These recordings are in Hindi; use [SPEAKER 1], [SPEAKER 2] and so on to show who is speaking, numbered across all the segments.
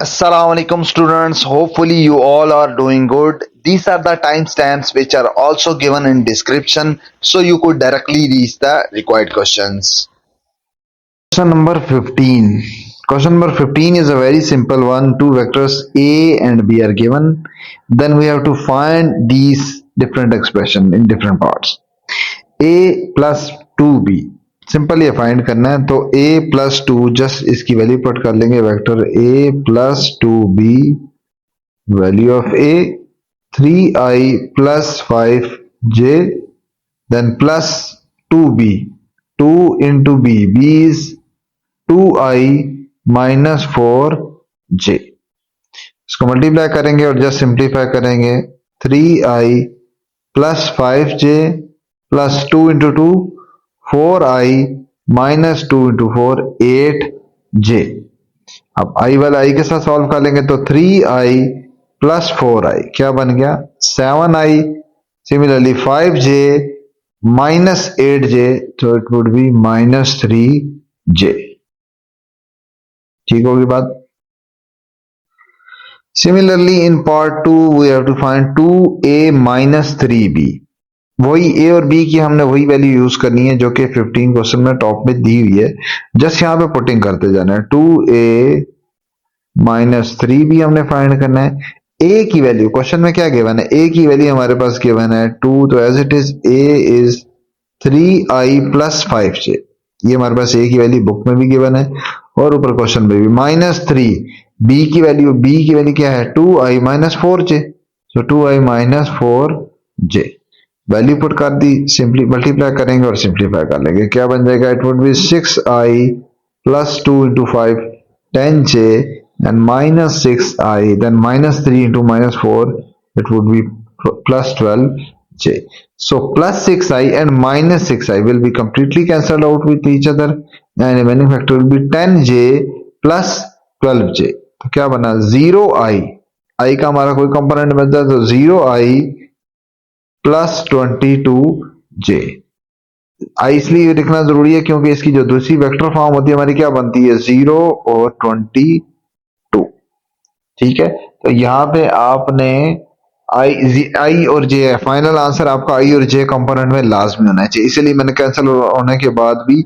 [SPEAKER 1] Assalamualaikum students. Hopefully you all are doing good. These are the timestamps which are also given in description so you could directly reach the required questions. Question number 15. Question number 15 is a very simple one. Two vectors A and B are given. Then we have to find these different expression in different parts. A plus 2B simple ये फाइंड करना है तो a प्लस टू जस्ट इसकी वैल्यू पुट कर लेंगे vector a plus two B value of a 3i plus 5j then plus 2b 2 into b b is 2i minus 4j इसको मल्टीप्लाई करेंगे और जस्ट सिंप्लीफाई करेंगे 3i plus 5j plus 2 into 2 4i minus 2 into 4 8j अब i वाला i के साथ सॉल्व कर लेंगे तो 3i प्लस 4i क्या बन गया 7i similarly 5j minus 8j तो it would B minus 3j ठीक होगी बात similarly in part 2 we have to find 2a minus 3b वही ए और बी की हमने वही वैल्यू यूज करनी है जो कि 15 क्वेश्चन में टॉप में दी हुई है जस्ट यहाँ पे पुटिंग करते जाना है 2a माइनस 3b हमने फाइंड करना है a की वैल्यू क्वेश्चन में क्या गिवन है a की वैल्यू हमारे पास गिवन है 2 तो as it is a is 3i plus 5j ये हमारे पास a की वैल्यू बुक में भी गिवन है और ऊपर क्वेश्चन में भी माइनस 3 b की वैल्यू क्या है 2i माइनस 4j सो 2i minus 4j value put कर दी सिंपली मल्टीप्लाई करेंगे और सिंप्लीफाई कर लेंगे क्या बन जाएगा it would be 6i plus 2 into 5 10j and minus 6i then minus 3 into minus 4 it would be plus 12j so plus 6i and minus 6i will be completely cancelled out with each other and remaining factor will be 10j plus 12j तो क्या बना 0i i का हमारा कोई कंपोनेंट बनता है तो 0i प्लस 22j आई इसलिए लिखना जरूरी है क्योंकि इसकी जो दूसरी वेक्टर फॉर्म होती है हमारी क्या बनती है 0 और 22 ठीक है तो यहाँ पे आपने आई और जे है फाइनल आंसर आपका आई और जे कंपोनेंट में लाजमी होना चाहिए इसलिए मैंने कैंसिल होने के बाद भी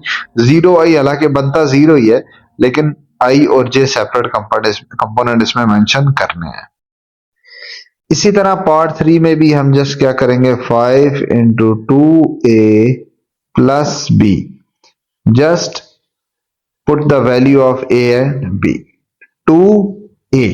[SPEAKER 1] 0i हालांकि बनता 0 ही है लेकिन आई और जे सेपरेट कंपोनेंट इसमें मेंशन करने हैं इसी तरह पार्ट 3 में भी हम जस्ट क्या करेंगे 5 into 2a plus b just put the value of a and b 2a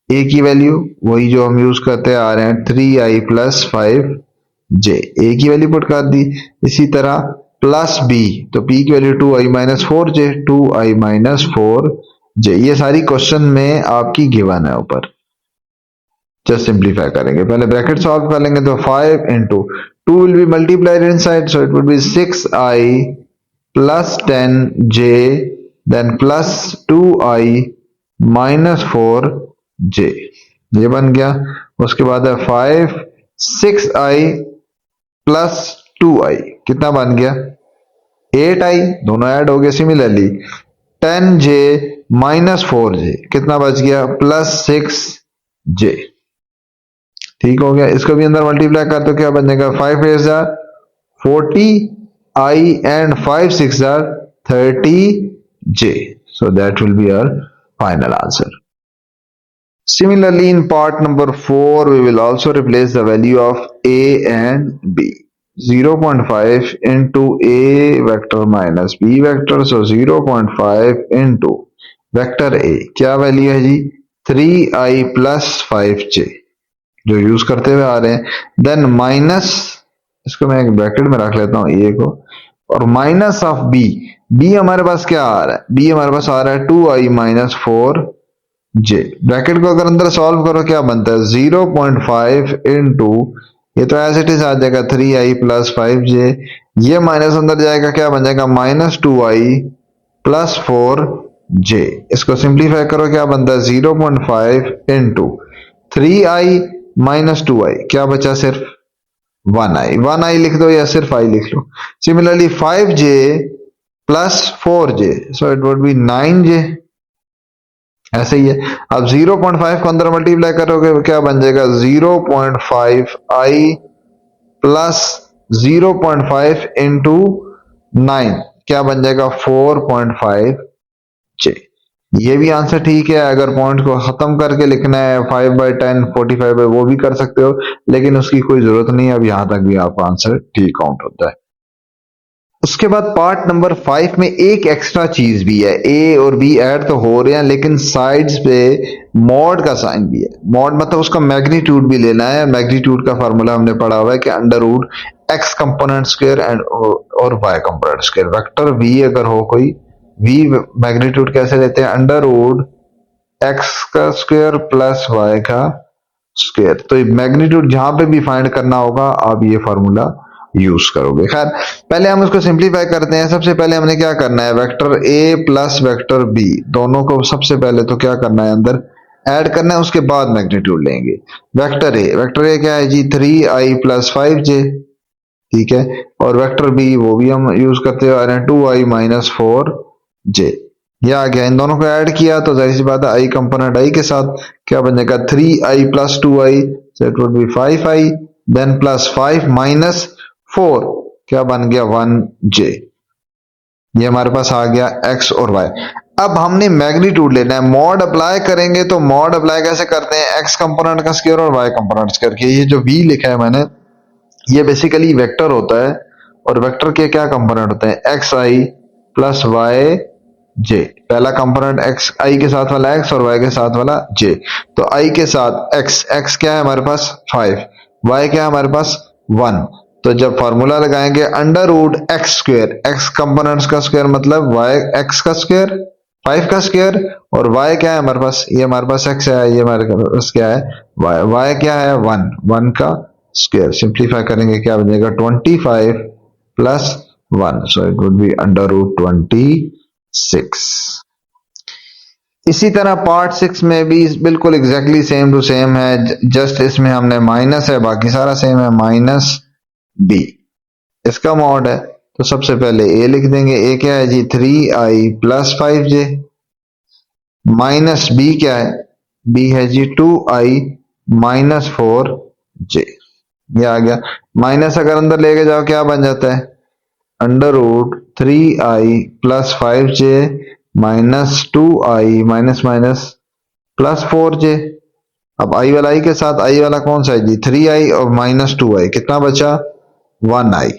[SPEAKER 1] a की वैल्यू वही जो हम यूज करते आ रहे हैं 3i प्लस 5j a की वैल्यू पुट कर दी इसी तरह प्लस b तो p की value 2i minus 4j 2i minus 4j ये सारी क्वेश्चन में आपकी गिवन है ऊपर जस्ट सिंप्लीफाई करेंगे पहले ब्रैकेट सॉल्व कर लेंगे तो 5 into 2 will be multiplied inside so it would be 6i plus 10j then plus 2i minus 4j ये बन गया उसके बाद है 5 6i प्लस 2i कितना बन गया 8i दोनों ऐड हो गए सिमिलरली 10j माइनस 4j कितना बच गया प्लस 6j ठीक हो गया इसको भी अंदर मल्टीप्लाई कर तो क्या बनेगा 5 8 jar 40i and 5 6 jar 30j so that will be our final answer similarly in part number 4 we will also replace the value of a and b 0.5 into a vector minus b vector so 0.5 into vector a क्या वैल्यू है जी 3i plus 5j जो यूज करते हुए आ रहे हैं देन माइनस इसको मैं एक ब्रैकेट में रख लेता हूं ए को और माइनस ऑफ बी बी हमारे पास क्या आ रहा है बी हमारे पास आ रहा है 2i माइनस 4j ब्रैकेट को अगर अंदर सॉल्व करो क्या बनता है 0.5 इंटू ये तो एज इट इज आ जाएगा 3i प्लस 5j ये माइनस अंदर जाएगा क्या बन जाएगा माइनस 2i प्लस 4j इसको सिंप्लीफाई करो क्या बनता है 0.5 इंटू 3i माइनस 2i क्या बचा सिर्फ 1i लिख दो या सिर्फ i लिख लो similarly 5j plus 4j so it would be 9j ऐसे ही है। अब 0.5 को अंदर मल्टीप्लाई करोगे तो क्या बन जाएगा, 0.5 आई प्लस 0.5 इंटू 9 क्या बन जाएगा, 4.5 जे। ये भी आंसर ठीक है। अगर पॉइंट को खत्म करके लिखना है 5/10 45 है वो भी कर सकते हो, लेकिन उसकी कोई जरूरत नहीं है। अब यहां तक भी आपका आंसर ठीक काउंट होता है। उसके बाद पार्ट नंबर 5 में एक एक्स्ट्रा चीज भी है। ए और बी ऐड तो हो रहे हैं लेकिन साइड्स पे मॉड का साइन भी है। मॉड मतलब उसका मैग्नीट्यूड भी लेना है। मैग्नीट्यूड का फार्मूला हमने पढ़ा हुआ है कि under root X component square and और Y component square. Vector we अगर हो कोई, वी मैग्नीट्यूड कैसे लेते हैं, अंडर रूट एक्स का स्क्वायर प्लस वाई का स्क्वायर। तो मैग्नीट्यूड जहां पे भी फाइंड करना होगा आप ये फार्मूला यूज करोगे। खैर पहले हम उसको सिंप्लीफाई करते हैं। सबसे पहले हमने क्या करना है, vector A plus vector B दोनों को सबसे पहले तो क्या करना है, अंदर ऐड करना है, उसके बाद मैग्नीट्यूड लेंगे। वेक्टर ए क्या है जी, 3i प्लस 5j, ठीक है। और वेक्टर बी वो भी हम यूज करते आ रहे हैं, 2i माइनस 4j। ये आ गया। इन दोनों को ऐड किया तो जाहिर सी बात है आई कंपोनेंट आई के साथ क्या बन जाएगा, 3i plus 2i, so it would be 5i, then plus 5 minus 4 क्या बन गया, 1j। ये हमारे पास आ गया x और y। अब हमने मैग्नीट्यूड लेना है। मॉड अप्लाई करेंगे तो मॉड अप्लाई कैसे करते हैं, x कंपोनेंट का स्क्वायर और y कंपोनेंट स्क्वायर के। ये जो v लिखा है मैंने, ये बेसिकली वेक्टर होता है और वेक्टर के क्या कंपोनेंट होते हैं, एक्स आई प्लस वाई जे। पहला कंपोनेंट एक्स आई के साथ वाला एक्स और वाई के साथ वाला जे। तो आई के साथ एक्स, एक्स क्या है हमारे पास 5, वाई क्या है हमारे पास 1। तो जब फॉर्मूला लगाएंगे under root X square, X components का स्क्वायर मतलब वाई एक्स का स्क्वायर 5 का स्क्वायर, और y क्या है हमारे पास, ये हमारे पास x है, ये हमारे पास क्या है y क्या है 1 का स्क्वायर। सिंप्लीफाई करेंगे क्या बनेगा, 25 plus 1, so it would be under root 26। इसी तरह पार्ट 6 में भी बिल्कुल एग्जैक्टली सेम टू सेम है, जस्ट इसमें हमने माइनस है, बाकी सारा सेम है, माइनस b इसका मॉड है। तो सबसे पहले a लिख देंगे। a क्या है जी, 3i plus 5j, minus b क्या है, b है जी 2i माइनस 4j। ये आ गया। माइनस अगर अंदर लेके जाओ क्या बन जाता है, under root 3i plus 5j minus 2i minus minus plus 4j। अब आई वाला आई के साथ, आई वाला कौन सा है जी, 3i और माइनस 2i, कितना बचा 1i।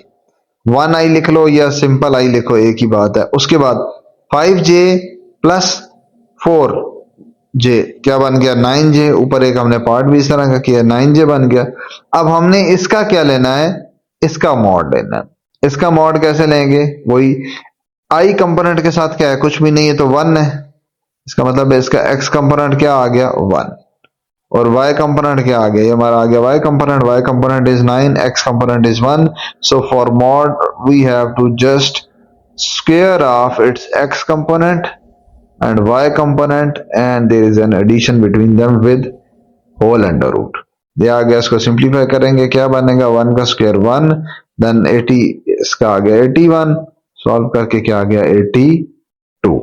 [SPEAKER 1] 1i लिख लो या सिंपल आई लिखो, एक ही बात है। उसके बाद 5j प्लस 4j क्या बन गया, 9j। ऊपर एक हमने पार्ट भी इस तरह का किया, 9j बन गया। अब हमने इसका क्या लेना है, इसका मॉड लेना है। इसका मॉड कैसे लेंगे, वही आई कंपोनेंट के साथ क्या है, कुछ भी नहीं है तो 1 है। इसका मतलब है इसका x कंपोनेंट क्या आ गया 1, और y कंपोनेंट क्या आ गया, ये हमारा आ गया y component is 9, x component is 1। So for mod we have to just square of its x component and y component and there is an addition between them with whole under root। ये आ गया। इसको सिंप्लीफाई करेंगे क्या बनेगा, 1 का स्क्वायर 1, देन 80 इसका आ गया 81, सॉल्व करके क्या आ गया 82।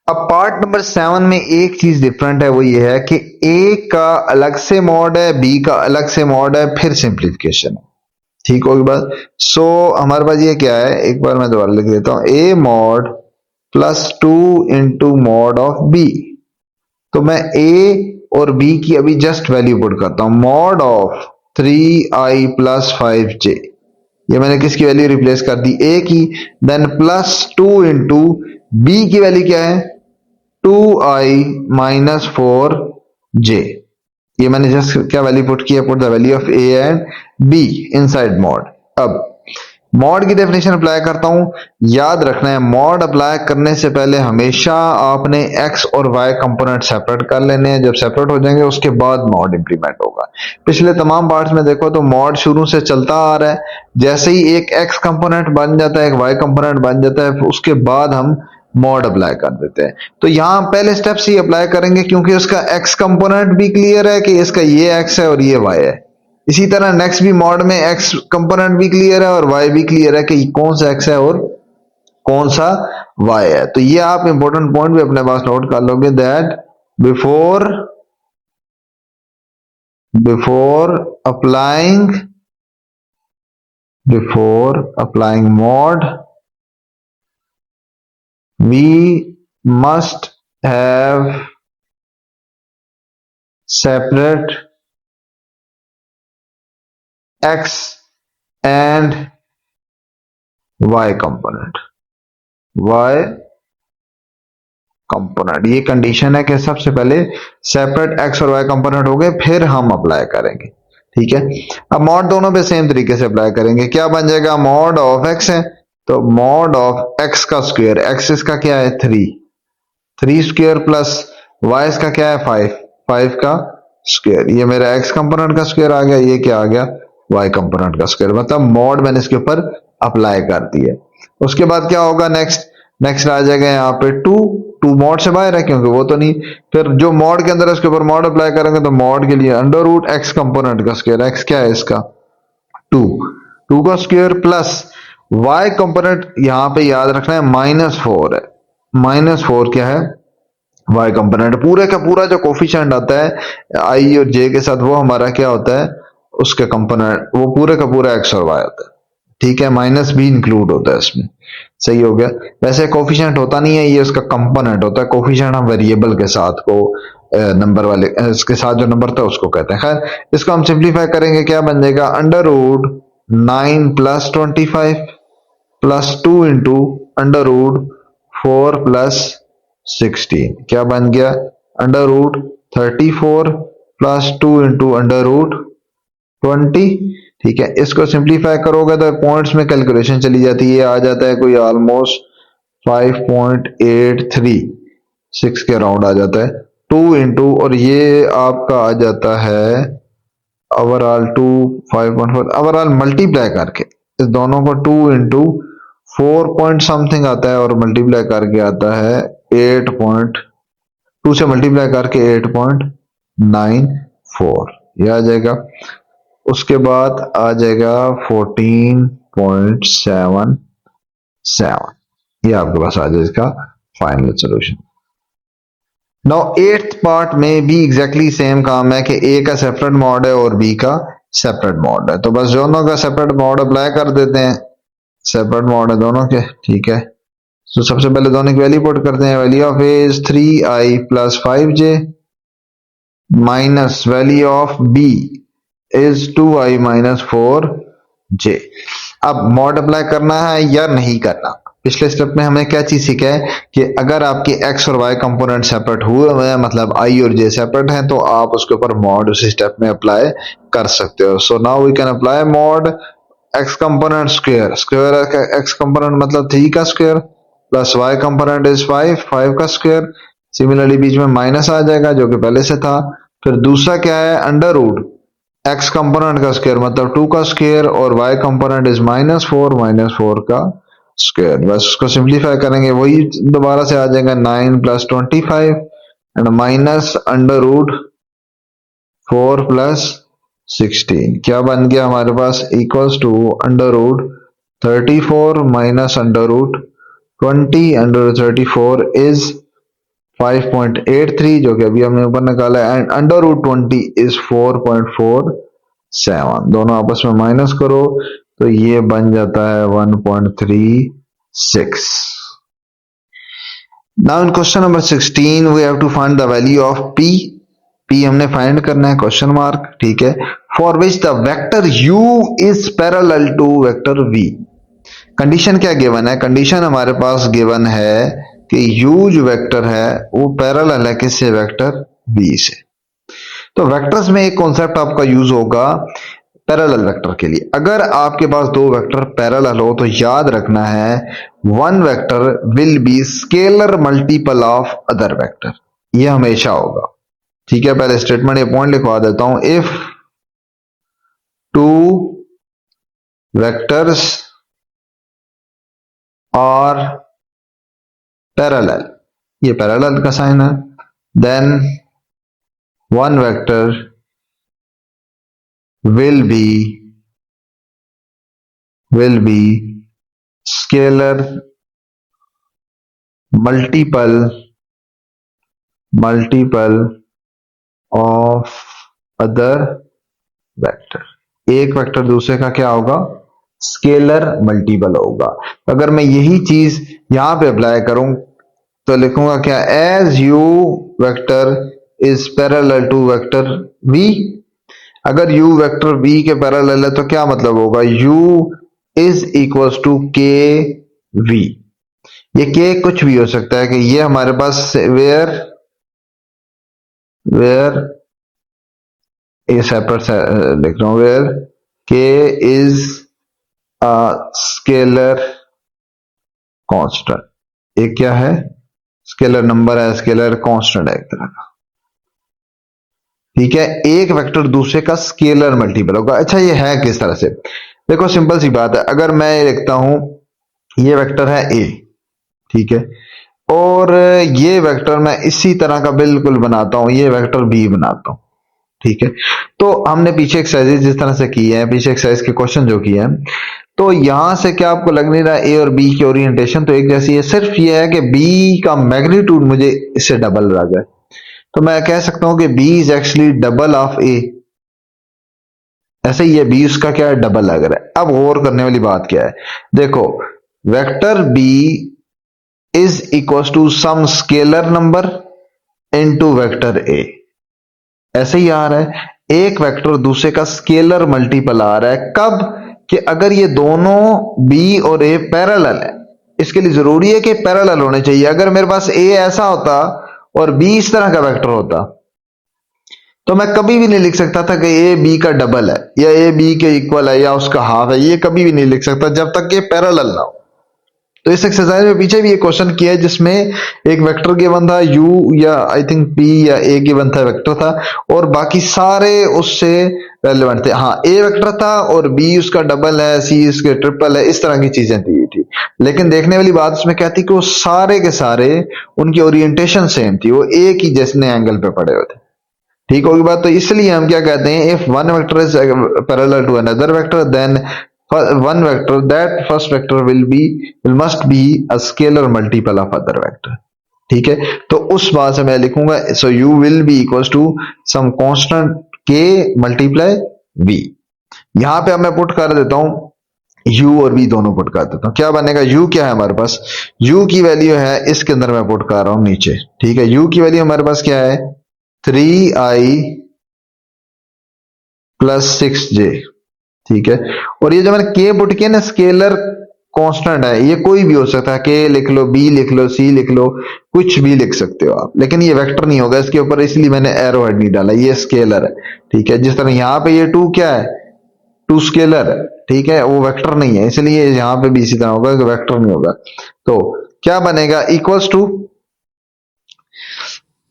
[SPEAKER 1] अब पार्ट नंबर 7 में एक चीज डिफरेंट है, वो ये है कि a का अलग से मॉड है, b का अलग से मॉड है, फिर सिंप्लीफिकेशन है। ठीक होगी बात। सो हमारे पास ये क्या है, एक बार मैं दोबारा लिख देता हूं, a mod plus 2 into mod of b। तो मैं a और b की अभी जस्ट वैल्यू पुट करता हूं। Mod of 3i plus 5j, ये मैंने किसकी वैल्यू रिप्लेस कर दी, a की। देन प्लस 2 इंटू b की वैल्यू क्या है 2i माइनस 4j। ये मैंने जस्ट क्या वैल्यू पुट किया, put the value of a and b inside mod. अब मॉड की डेफिनेशन अप्लाई करता हूं। याद रखना है मॉड अप्लाई करने से पहले हमेशा आपने x और y कंपोनेंट सेपरेट कर लेने हैं। जब सेपरेट हो जाएंगे उसके बाद मॉड इंप्लीमेंट होगा। पिछले तमाम पार्ट्स में देखो तो मॉड शुरू से चलता आ रहा है। जैसे ही एक x कंपोनेंट बन जाता है, एक y कंपोनेंट बन जाता है, उसके बाद हम मॉड अप्लाई कर देते हैं। तो यहां पहले स्टेप से ही अप्लाई करेंगे क्योंकि उसका x कंपोनेंट भी क्लियर है कि इसका ये x है और ये y है। इसी तरह नेक्स्ट भी मॉड में x कंपोनेंट भी क्लियर है और y भी क्लियर है कि कौन सा x है और कौन सा y है। तो ये आप इंपॉर्टेंट पॉइंट भी अपने पास नोट कर लोगे that before before applying mod we must have separate x and y component। ये कंडीशन है कि सबसे पहले सेपरेट x और y कंपोनेंट हो गए फिर हम अप्लाई करेंगे। ठीक है, अब मॉड दोनों पे सेम तरीके से अप्लाई करेंगे। क्या बन जाएगा, मॉड ऑफ x है तो मॉड ऑफ x का स्क्वायर, x इसका क्या है 3 स्क्वायर प्लस y इसका क्या है 5 का स्क्वायर। ये मेरा x कंपोनेंट का स्क्वायर आ गया, ये क्या आ गया y कंपोनेंट का स्क्वायर। मतलब मॉड मैंने इसके ऊपर अप्लाई कर दिया। उसके बाद क्या होगा, नेक्स्ट आ जाएगा यहाँ पे 2 मॉड से बाहर है क्योंकि वो तो नहीं। फिर जो मॉड के अंदर है उसके ऊपर मॉड अप्लाई करेंगे तो मॉड के लिए अंडर रूट x कंपोनेंट का स्क्वायर, x क्या है इसका 2 का स्क्वायर प्लस y कंपोनेंट यहाँ पे याद रखना है -4 है। -4 क्या है y कंपोनेंट। पूरे का पूरा जो कोफिशिएंट आता है i और j के साथ वो हमारा क्या होता है, उसके कंपोनेंट वो पूरे का पूरा x और y होता है। ठीक है, माइनस भी इंक्लूड होता है इसमें। सही हो गया। वैसे कोफिशिएंट होता नहीं है, ये उसका कंपोनेंट होता है। कोफिशिएंट हम वेरिएबल के साथ को नंबर वाले इसके साथ जो नंबर था उसको कहते हैं। खैर इसको हम सिंप्लीफाई करेंगे, क्या बन जाएगा under root 9 plus 25 plus 2 into under root 4 plus 16 क्या बन गया under root 34 plus 2 into under root 20। ठीक है, इसको सिंप्लीफाई करोगे तो पॉइंट्स में कैलकुलेशन चली जाती है, आ जाता है कोई ऑलमोस्ट 5.836 के अराउंड आ जाता है 2 इंटू, और ये आपका आ जाता है ओवरऑल 5.4 ओवरऑल मल्टीप्लाई करके इस दोनों को 2 इंटू 4 पॉइंट समथिंग आता है और मल्टीप्लाई करके आता है 8.2 से मल्टीप्लाई करके 8.94 ये आ जाएगा। उसके बाद आ जाएगा 14.77, ये आपके पास आ जाएगा इसका final solution. Now eighth part में भी एग्जैक्टली सेम काम है कि ए का सेपरेट मॉड है और बी का सेपरेट मॉड है, तो बस दोनों का सेपरेट मॉड अप्लाई कर देते हैं। सेपरेट मॉड है दोनों के। ठीक है, तो सबसे पहले दोनों की वैल्यू पुट करते हैं। Value of a is 3i plus 5j minus value of b is 2i minus 4j। अब मॉड अप्लाई करना है या नहीं करना। पिछले स्टेप में हमें क्या चीज सीखा है कि अगर आपके x और y कंपोनेंट सेपरेट हुए हुए हैं, मतलब i और j सेपरेट हैं, तो आप उसके ऊपर मॉड उसी स्टेप में अप्लाई कर सकते हो। So now we can apply mod x component square x component मतलब 3 का square plus y component is 5 का स्क्वायर। सिमिलरली बीच में माइनस आ जाएगा जो कि पहले से था। फिर दूसरा क्या है अंडर रूट x कंपोनेंट का स्क्वायर मतलब 2 का स्क्वायर और y कंपोनेंट इज -4 का स्क्वायर। बस उसको सिंप्लीफाई करेंगे वही दोबारा से आ जाएगा 9 plus 25 and minus under root 4 plus 16 क्या बन गया हमारे पास equals to under root 34 minus under root 20 under 34 is 5.83 जो कि अभी हमने ऊपर निकाला है एंड अंडर रूट 20 इज 4.47। दोनों आपस में माइनस करो तो ये बन जाता है 1.36। Now in question number 16 we have to find the value of p। p हमने फाइंड करना है क्वेश्चन मार्क। ठीक है, for which the vector u is parallel to vector v। Condition क्या गिवन है, कंडीशन हमारे पास गिवन है कि u जो वेक्टर है वो पैरेलल है किससे, वेक्टर v से। तो वेक्टर्स में एक कॉन्सेप्ट आपका यूज होगा पैरेलल वेक्टर के लिए। अगर आपके पास दो वेक्टर पैरेलल हो तो याद रखना है one vector will B scalar multiple of other vector, ये हमेशा होगा। ठीक है, पहले स्टेटमेंट ये पॉइंट लिखवा देता हूं। If two vectors are parallel, ये पैरेलल का साइन है, then one vector will be scalar multiple of other vector. एक वेक्टर दूसरे का क्या होगा, स्केलर मल्टीपल होगा। अगर मैं यही चीज यहां पे अप्लाई करूं तो लिखूंगा क्या, as u vector is parallel to vector we. अगर u वेक्टर v के पैरेलल है तो क्या मतलब होगा, u is equals to k v. ये k कुछ भी हो सकता है कि ये हमारे पास वेयर ए सेपरेट लिख रहा हूं, where k is a scalar constant. एक क्या है, स्केलर नंबर है, स्केलर कांस्टेंट है एक तरह का। ठीक है, एक वेक्टर दूसरे का स्केलर मल्टीपल होगा। अच्छा ये है किस तरह से, देखो सिंपल सी बात है। अगर मैं लिखता हूं ये वेक्टर है a, ठीक है, और ये वेक्टर मैं इसी तरह का बिल्कुल बनाता हूं, ये वेक्टर b बनाता हूं, ठीक है। तो हमने पीछे एक्सरसाइज जिस तरह से की है, पीछे एक्सरसाइज के क्वेश्चन जो किए हैं, तो यहां से क्या आपको लग नहीं रहा ए और बी की ओरिएंटेशन तो एक जैसी है, सिर्फ ये है कि बी का मैग्नीट्यूड मुझे इससे डबल लग है। तो मैं कह सकता हूं कि b is actually double of a। ऐसे ही है, b उसका क्या है, डबल लग रहा है। अब गौर करने वाली बात क्या है, देखो vector b is equal to some scalar number into vector a। ऐसे ही आ रहा है, एक वेक्टर दूसरे का स्केलर मल्टीपल आ रहा है कब, कि अगर ये दोनों b और a पैरेलल है। इसके लिए जरूरी है कि पैरेलल होने चाहिए। अगर मेरे पास a ऐसा होता और b इस तरह का वेक्टर होता तो मैं कभी भी नहीं लिख सकता था कि ए बी का डबल है या ए बी के इक्वल है या उसका हाफ है, ये कभी भी नहीं लिख सकता जब तक ये पैरेलल ना हो। तो इस एक्सरसाइज में पीछे भी एक क्वेश्चन किया है जिसमें एक वेक्टर गिवन था u या आई थिंक p या a गिवन था, वेक्टर था, और बाकी सारे उससे रेलेवेंट थे। हाँ, a वेक्टर था और b उसका डबल है, c उसके ट्रिपल है, इस तरह की चीजें दी थी। लेकिन देखने वाली बात उसमें क्या थी कि वो सारे के सारे उनकी ओरिएंटेशन सेम थी, वो एक ही जैसे एंगल पे पड़े हुए थे। ठीक होगी बात। तो इसलिए हम क्या कहते हैं, if one vector is parallel to another vector then one vector that first vector will must be a scalar multiple of other vector. ठीक है, तो उस बात से मैं लिखूंगा, so u will be equal to some constant k multiply v. यहां पे अब मैं पुट कर देता हूं u और v दोनों पुट कर देता हूं। क्या बनेगा, u क्या है हमारे पास, u की वैल्यू है इसके अंदर मैं पुट कर रहा हूं नीचे। ठीक है, u की वैल्यू हमारे पास क्या है, 3i प्लस 6j। ठीक है, और ये जो मैंने k पुट किया ना, स्केलर कांस्टेंट है, ये कोई भी हो सकता है, k लिख लो, b लिख लो, c लिख लो, कुछ भी लिख सकते हो आप, लेकिन ये वेक्टर नहीं होगा इसके ऊपर, इसलिए मैंने एरो हेड नहीं डाला, ये स्केलर है। ठीक है, जिस तरह यहाँ पे ये 2 क्या है, 2 स्केलर है, ठीक है, वो वेक्टर नहीं है, इसलिए यहाँ पे भी इसी तरह होगा कि वेक्टर नहीं होगा। तो क्या बनेगा, इक्वल्स टू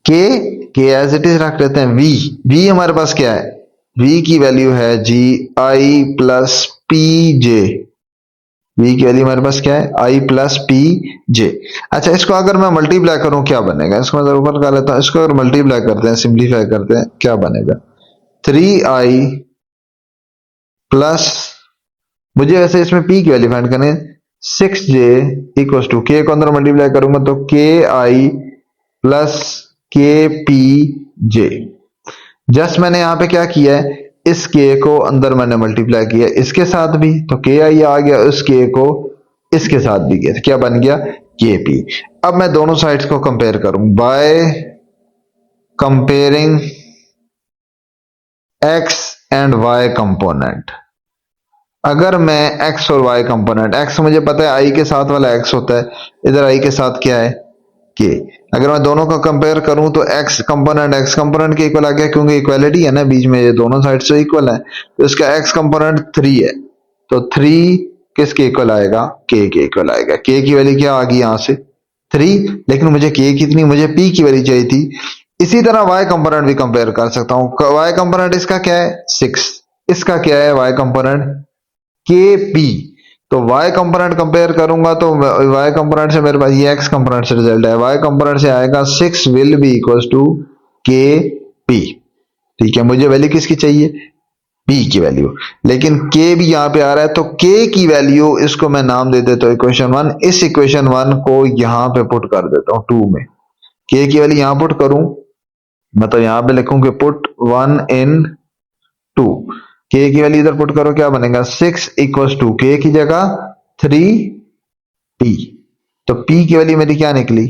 [SPEAKER 1] के एज इट इज रख लेते हैं, v हमारे पास क्या है, v की वैल्यू है जी आई प्लस पी जे। v की वैल्यू हमारे पास क्या है, i प्लस पी जे। अच्छा, इसको अगर मैं मल्टीप्लाई करूं क्या बनेगा, इसको मैं ऊपर कर लेता हूं, इसको अगर मल्टीप्लाई करते हैं, सिंप्लीफाई करते हैं, क्या बनेगा, 3i प्लस, मुझे वैसे इसमें p की वैल्यू फाइंड करनी है, 6j इक्वल टू, के को अंदर मल्टीप्लाई करूंगा तो के आई प्लस के पी जे। जस्ट मैंने यहां पे क्या किया है, इस k को अंदर मैंने मल्टीप्लाई किया इसके साथ भी, तो के आई आ गया, उस k को इसके साथ भी किया, तो क्या बन गया, के पी। अब मैं दोनों साइड्स को कंपेयर करूं by comparing x and y component. अगर मैं x और y कंपोनेंट, x मुझे पता है i के साथ वाला x होता है, इधर i के साथ क्या है, k। अगर मैं दोनों को कंपेयर करूं तो x कंपोनेंट के इक्वल आ गया, क्योंकि इक्वालिटी है ना बीच में, ये दोनों साइड से इक्वल है, तो इसका x कंपोनेंट 3 है, तो 3 किसके इक्वल आएगा, k के इक्वल आएगा। k की वैल्यू क्या आ गई यहां से 3, लेकिन मुझे k कितनी, मुझे p की वैल्यू चाहिए थी। इसी तरह y कंपोनेंट भी कंपेयर कर सकता हूं, y कंपोनेंट इसका क्या है 6, इसका क्या है y कंपोनेंट kp। तो y कंपोनेंट कंपेयर करूंगा तो y कंपोनेंट से मेरे पास ये x कंपोनेंट से रिजल्ट है, y कंपोनेंट से आएगा 6 will be equals to kp। ठीक है, मुझे वैल्यू किसकी चाहिए, p की वैल्यू, लेकिन k भी यहां पे आ रहा है तो k की वैल्यू इसको मैं नाम दे देता हूं इक्वेशन 1। इस इक्वेशन 1 को यहां पे पुट कर देता हूं 2 में, k की वैल्यू यहां पुट करूं, मतलब यहां पे लिखूंगे पुट 1 इन 2, k की वैल्यू इधर पुट करो, क्या बनेगा 6 इक्वल्स टू k की जगह 3p। तो p की वैल्यू मेरी क्या निकली,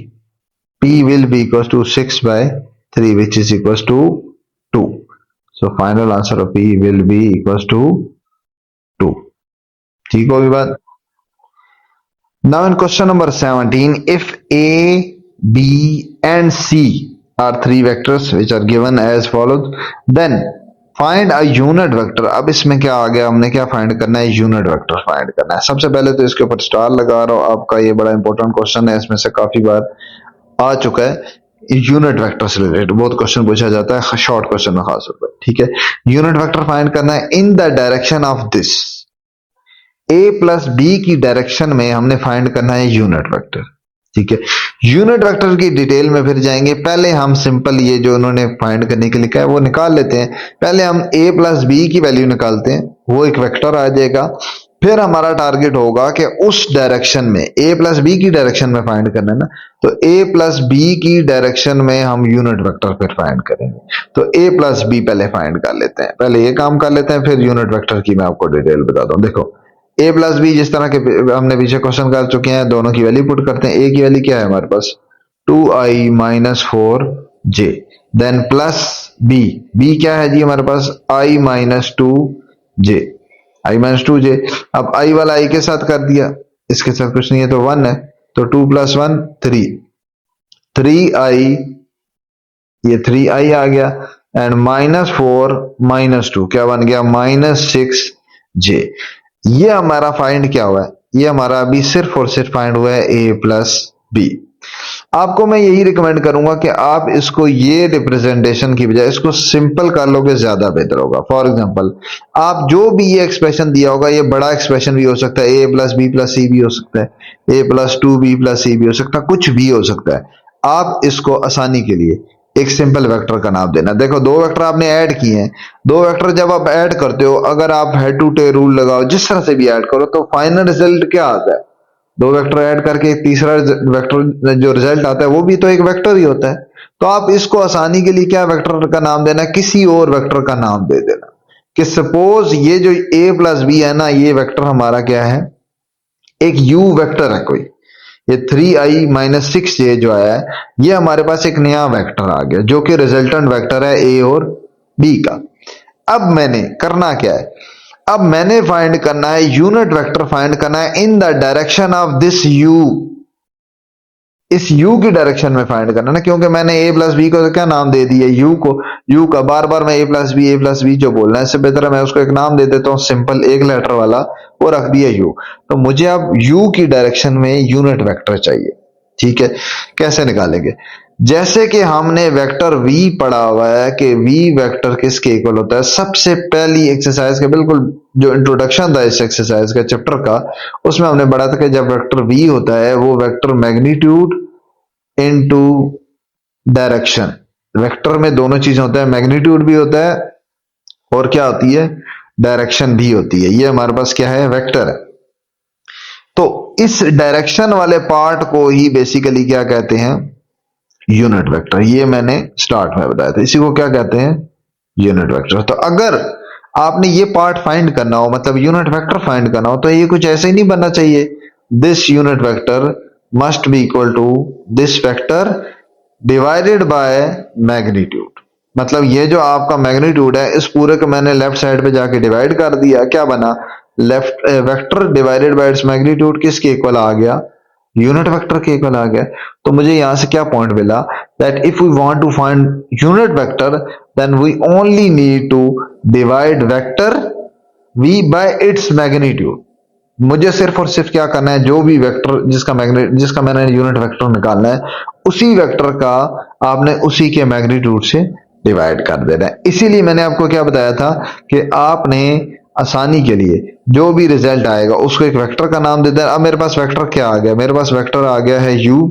[SPEAKER 1] p will be equals to 6 by 3 which is equals to 2. So final answer of p will be equals to 2. ठीक होगी बात। Now in question number 17, if a, b and c are three vectors which are given as follows, then find a unit vector. अब इसमें क्या आ गया, हमने क्या फाइंड करना है, यूनिट वेक्टर फाइंड करना है। सबसे पहले तो इसके ऊपर स्टार लगा रहा हूं, आपका ये बड़ा इंपॉर्टेंट क्वेश्चन है, इसमें से काफी बार आ चुका है। यूनिट वेक्टर से रिलेटेड बहुत क्वेश्चन पूछा जाता है, शॉर्ट क्वेश्चन में खास तौर पर। ठीक है, यूनिट वेक्टर फाइंड करना है in the direction of this, a plus b की डायरेक्शन में हमने फाइंड करना है यूनिट वेक्टर। ठीक है, यूनिट वेक्टर की डिटेल में फिर जाएंगे, पहले हम सिंपल ये जो उन्होंने फाइंड करने के लिए कहा है वो निकाल लेते हैं। पहले हम a प्लस बी की वैल्यू निकालते हैं, वो एक वेक्टर आ जाएगा। फिर हमारा टारगेट होगा कि उस डायरेक्शन में a प्लस बी की डायरेक्शन में फाइंड करना है ना, तो a प्लस बी की डायरेक्शन में हम यूनिट वेक्टर फिर फाइंड करेंगे। तो a प्लस बी पहले फाइंड कर लेते हैं, पहले ये काम कर लेते हैं, फिर यूनिट वेक्टर की मैं आपको डिटेल बताता हूँ। देखो a प्लस बी जिस तरह के हमने पीछे क्वेश्चन कर चुके हैं, दोनों की वैल्यू पुट करते हैं। a की वैल्यू क्या है हमारे पास 2i minus 4j, then plus b क्या है जी हमारे पास i minus 2j, i minus 2j। अब i वाला i के साथ कर दिया, इसके साथ कुछ नहीं है तो 1 है, तो 2 प्लस 1 3i, ये 3i आ गया, एंड माइनस 4 माइनस 2 क्या बन गया माइनस 6j। ये हमारा फाइंड क्या हुआ है, ये हमारा अभी सिर्फ और सिर्फ फाइंड हुआ है a प्लस बी। आपको मैं यही रिकमेंड करूंगा कि आप इसको ये रिप्रेजेंटेशन की बजाय इसको सिंपल कर लोगे, ज्यादा बेहतर होगा। फॉर एग्जांपल आप जो भी ये एक्सप्रेशन दिया होगा, ये बड़ा एक्सप्रेशन भी हो सकता है, a प्लस बी प्लस सी भी हो सकता है, a प्लस 2b प्लस सी भी हो सकता है, कुछ भी हो सकता है। आप इसको आसानी के लिए एक सिंपल वेक्टर का नाम देना। देखो दो वेक्टर आपने ऐड किए हैं, दो वेक्टर जब आप ऐड करते हो, अगर आप हेड टू टेल रूल लगाओ, जिस तरह से भी ऐड करो, तो फाइनल रिजल्ट क्या आता है, दो वेक्टर ऐड करके तीसरा वेक्टर जो रिजल्ट आता है वो भी तो एक वेक्टर ही होता है। तो आप इसको आसानी के लिए क्या वेक्टर का नाम देना, किसी और वेक्टर का नाम दे देना, कि सपोज ये जो a प्लस बी है ना, ये वेक्टर हमारा क्या है, एक u वेक्टर है कोई, ये 3i माइनस 6j जो आया है, ये हमारे पास एक नया वेक्टर आ गया जो कि रिजल्टेंट वेक्टर है a और b का। अब मैंने करना क्या है, अब मैंने फाइंड करना है यूनिट वेक्टर फाइंड करना है in the direction of this u, इस u की डायरेक्शन में फाइंड करना ना, क्योंकि मैंने a प्लस बी को क्या नाम दे दिया u को, u का बार बार मैं a प्लस बी जो बोलना है, इससे बेहतर है मैं उसको एक नाम दे देता हूं सिंपल एक लेटर वाला, वो रख दिया u। तो मुझे अब u की डायरेक्शन में यूनिट वेक्टर चाहिए। ठीक है, कैसे निकालेंगे, जैसे कि हमने वेक्टर v पढ़ा हुआ है कि v वेक्टर किसके इक्वल होता है। सबसे पहली एक्सरसाइज का बिल्कुल जो इंट्रोडक्शन था इस एक्सरसाइज का चैप्टर का, उसमें हमने पढ़ा था कि जब वेक्टर v होता है वो vector magnitude into direction, vector में दोनों चीजें होता है, मैग्नीट्यूड भी होता है और क्या होती है, डायरेक्शन भी होती है। ये हमारे पास क्या है, वेक्टर है। तो इस डायरेक्शन वाले पार्ट को ही बेसिकली क्या कहते हैं, यूनिट वेक्टर। ये मैंने स्टार्ट में बताया था, इसी को क्या कहते हैं, यूनिट वेक्टर। तो अगर आपने ये पार्ट फाइंड करना हो, मतलब यूनिट वेक्टर फाइंड करना हो, तो ये कुछ ऐसे ही नहीं बनना चाहिए, this unit vector must be equal to this vector divided by magnitude. मतलब ये जो आपका मैग्नीट्यूड है, इस पूरे को मैंने लेफ्ट साइड पे जाके डिवाइड कर दिया, क्या बना, left vector divided by its magnitude किसके इक्वल आ गया, यूनिट वेक्टर के इक्वल आ गया। तो मुझे यहां से क्या पॉइंट मिला, that if we want to find unit vector then we only need to divide vector v by its magnitude. मुझे सिर्फ और सिर्फ क्या करना है, जो भी वेक्टर जिसका मैंने यूनिट वेक्टर निकालना है, उसी वेक्टर का आपने उसी के मैग्नीट्यूड से डिवाइड कर देना है। इसीलिए मैंने आपको क्या बताया था कि आपने आसानी के लिए जो भी रिजल्ट आएगा उसको एक वेक्टर का नाम दे देना। अब मेरे पास वेक्टर क्या आ गया, मेरे पास वेक्टर आ गया है u,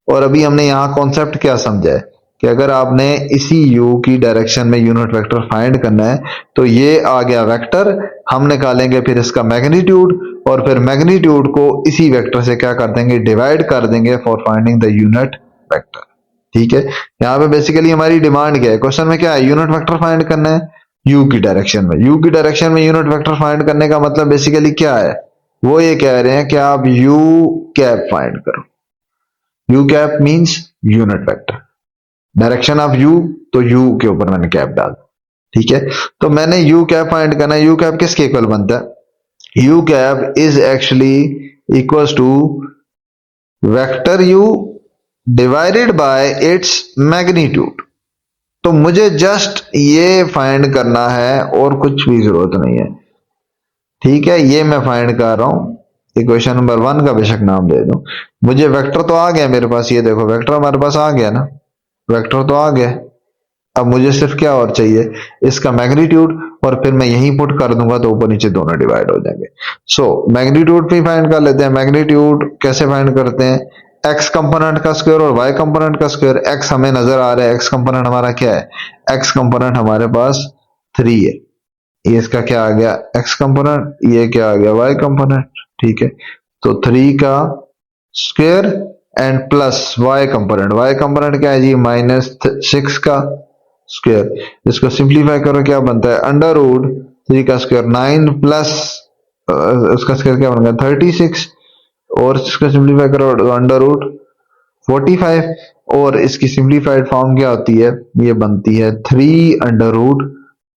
[SPEAKER 1] और अभी हमने यहां कॉन्सेप्ट क्या समझा है कि अगर आपने इसी u की डायरेक्शन में यूनिट वेक्टर फाइंड करना है तो ये आ गया वेक्टर, हम निकालेंगे फिर इसका मैग्नीट्यूड और फिर मैग्नीट्यूड को इसी वेक्टर से क्या कर देंगे, डिवाइड कर देंगे for finding the unit vector. ठीक है, यहाँ पे बेसिकली हमारी डिमांड क्या है, क्वेश्चन में क्या है, यूनिट वेक्टर फाइंड करना है u की डायरेक्शन में। u की डायरेक्शन में यूनिट वेक्टर फाइंड करने का मतलब बेसिकली क्या है, वो ये कह रहे हैं कि आप u कैप फाइंड करो। u cap means unit vector, direction of u, तो u के ऊपर मैंने कैप डाल। ठीक है, तो मैंने u कैप फाइंड करना है। u कैप किसके इक्वल बनता है, u cap is actually equals to vector u divided by its magnitude. तो मुझे जस्ट ये फाइंड करना है और कुछ भी जरूरत नहीं है। ठीक है, ये मैं फाइंड कर रहा हूं, इक्वेशन नंबर 1 का बेशक नाम दे दूं। मुझे वेक्टर तो आ गया मेरे पास, ये देखो वेक्टर हमारे पास आ गया ना, वेक्टर तो आ गया। अब मुझे सिर्फ क्या और चाहिए, इसका मैग्नीट्यूड, और फिर मैं यहीं पुट कर दूंगा तो ऊपर नीचे दोनों डिवाइड हो जाएंगे। सो मैग्नीट्यूड भी फाइंड कर लेते हैं। मैग्नीट्यूड कैसे फाइंड करते हैं, x कंपोनेंट का स्क्वायर और y कंपोनेंट का स्क्वायर। x हमें नजर आ रहा है, x कंपोनेंट हमारा क्या है, x कंपोनेंट हमारे पास 3 है, ये इसका क्या आ गया x कंपोनेंट, ये क्या आ गया y कंपोनेंट। ठीक है, तो 3 का square and plus y component क्या है जी, -6 का स्क्वायर। इसको सिंप्लीफाई करो, क्या बनता है, अंडर रूट 3 का स्क्वायर 9 प्लस उसका स्क्वायर क्या बन गया 36, और इसका सिंप्लीफाई करो अंडर रूट 45, और इसकी सिंप्लीफाइड फॉर्म क्या होती है, ये बनती है 3 अंडर रूट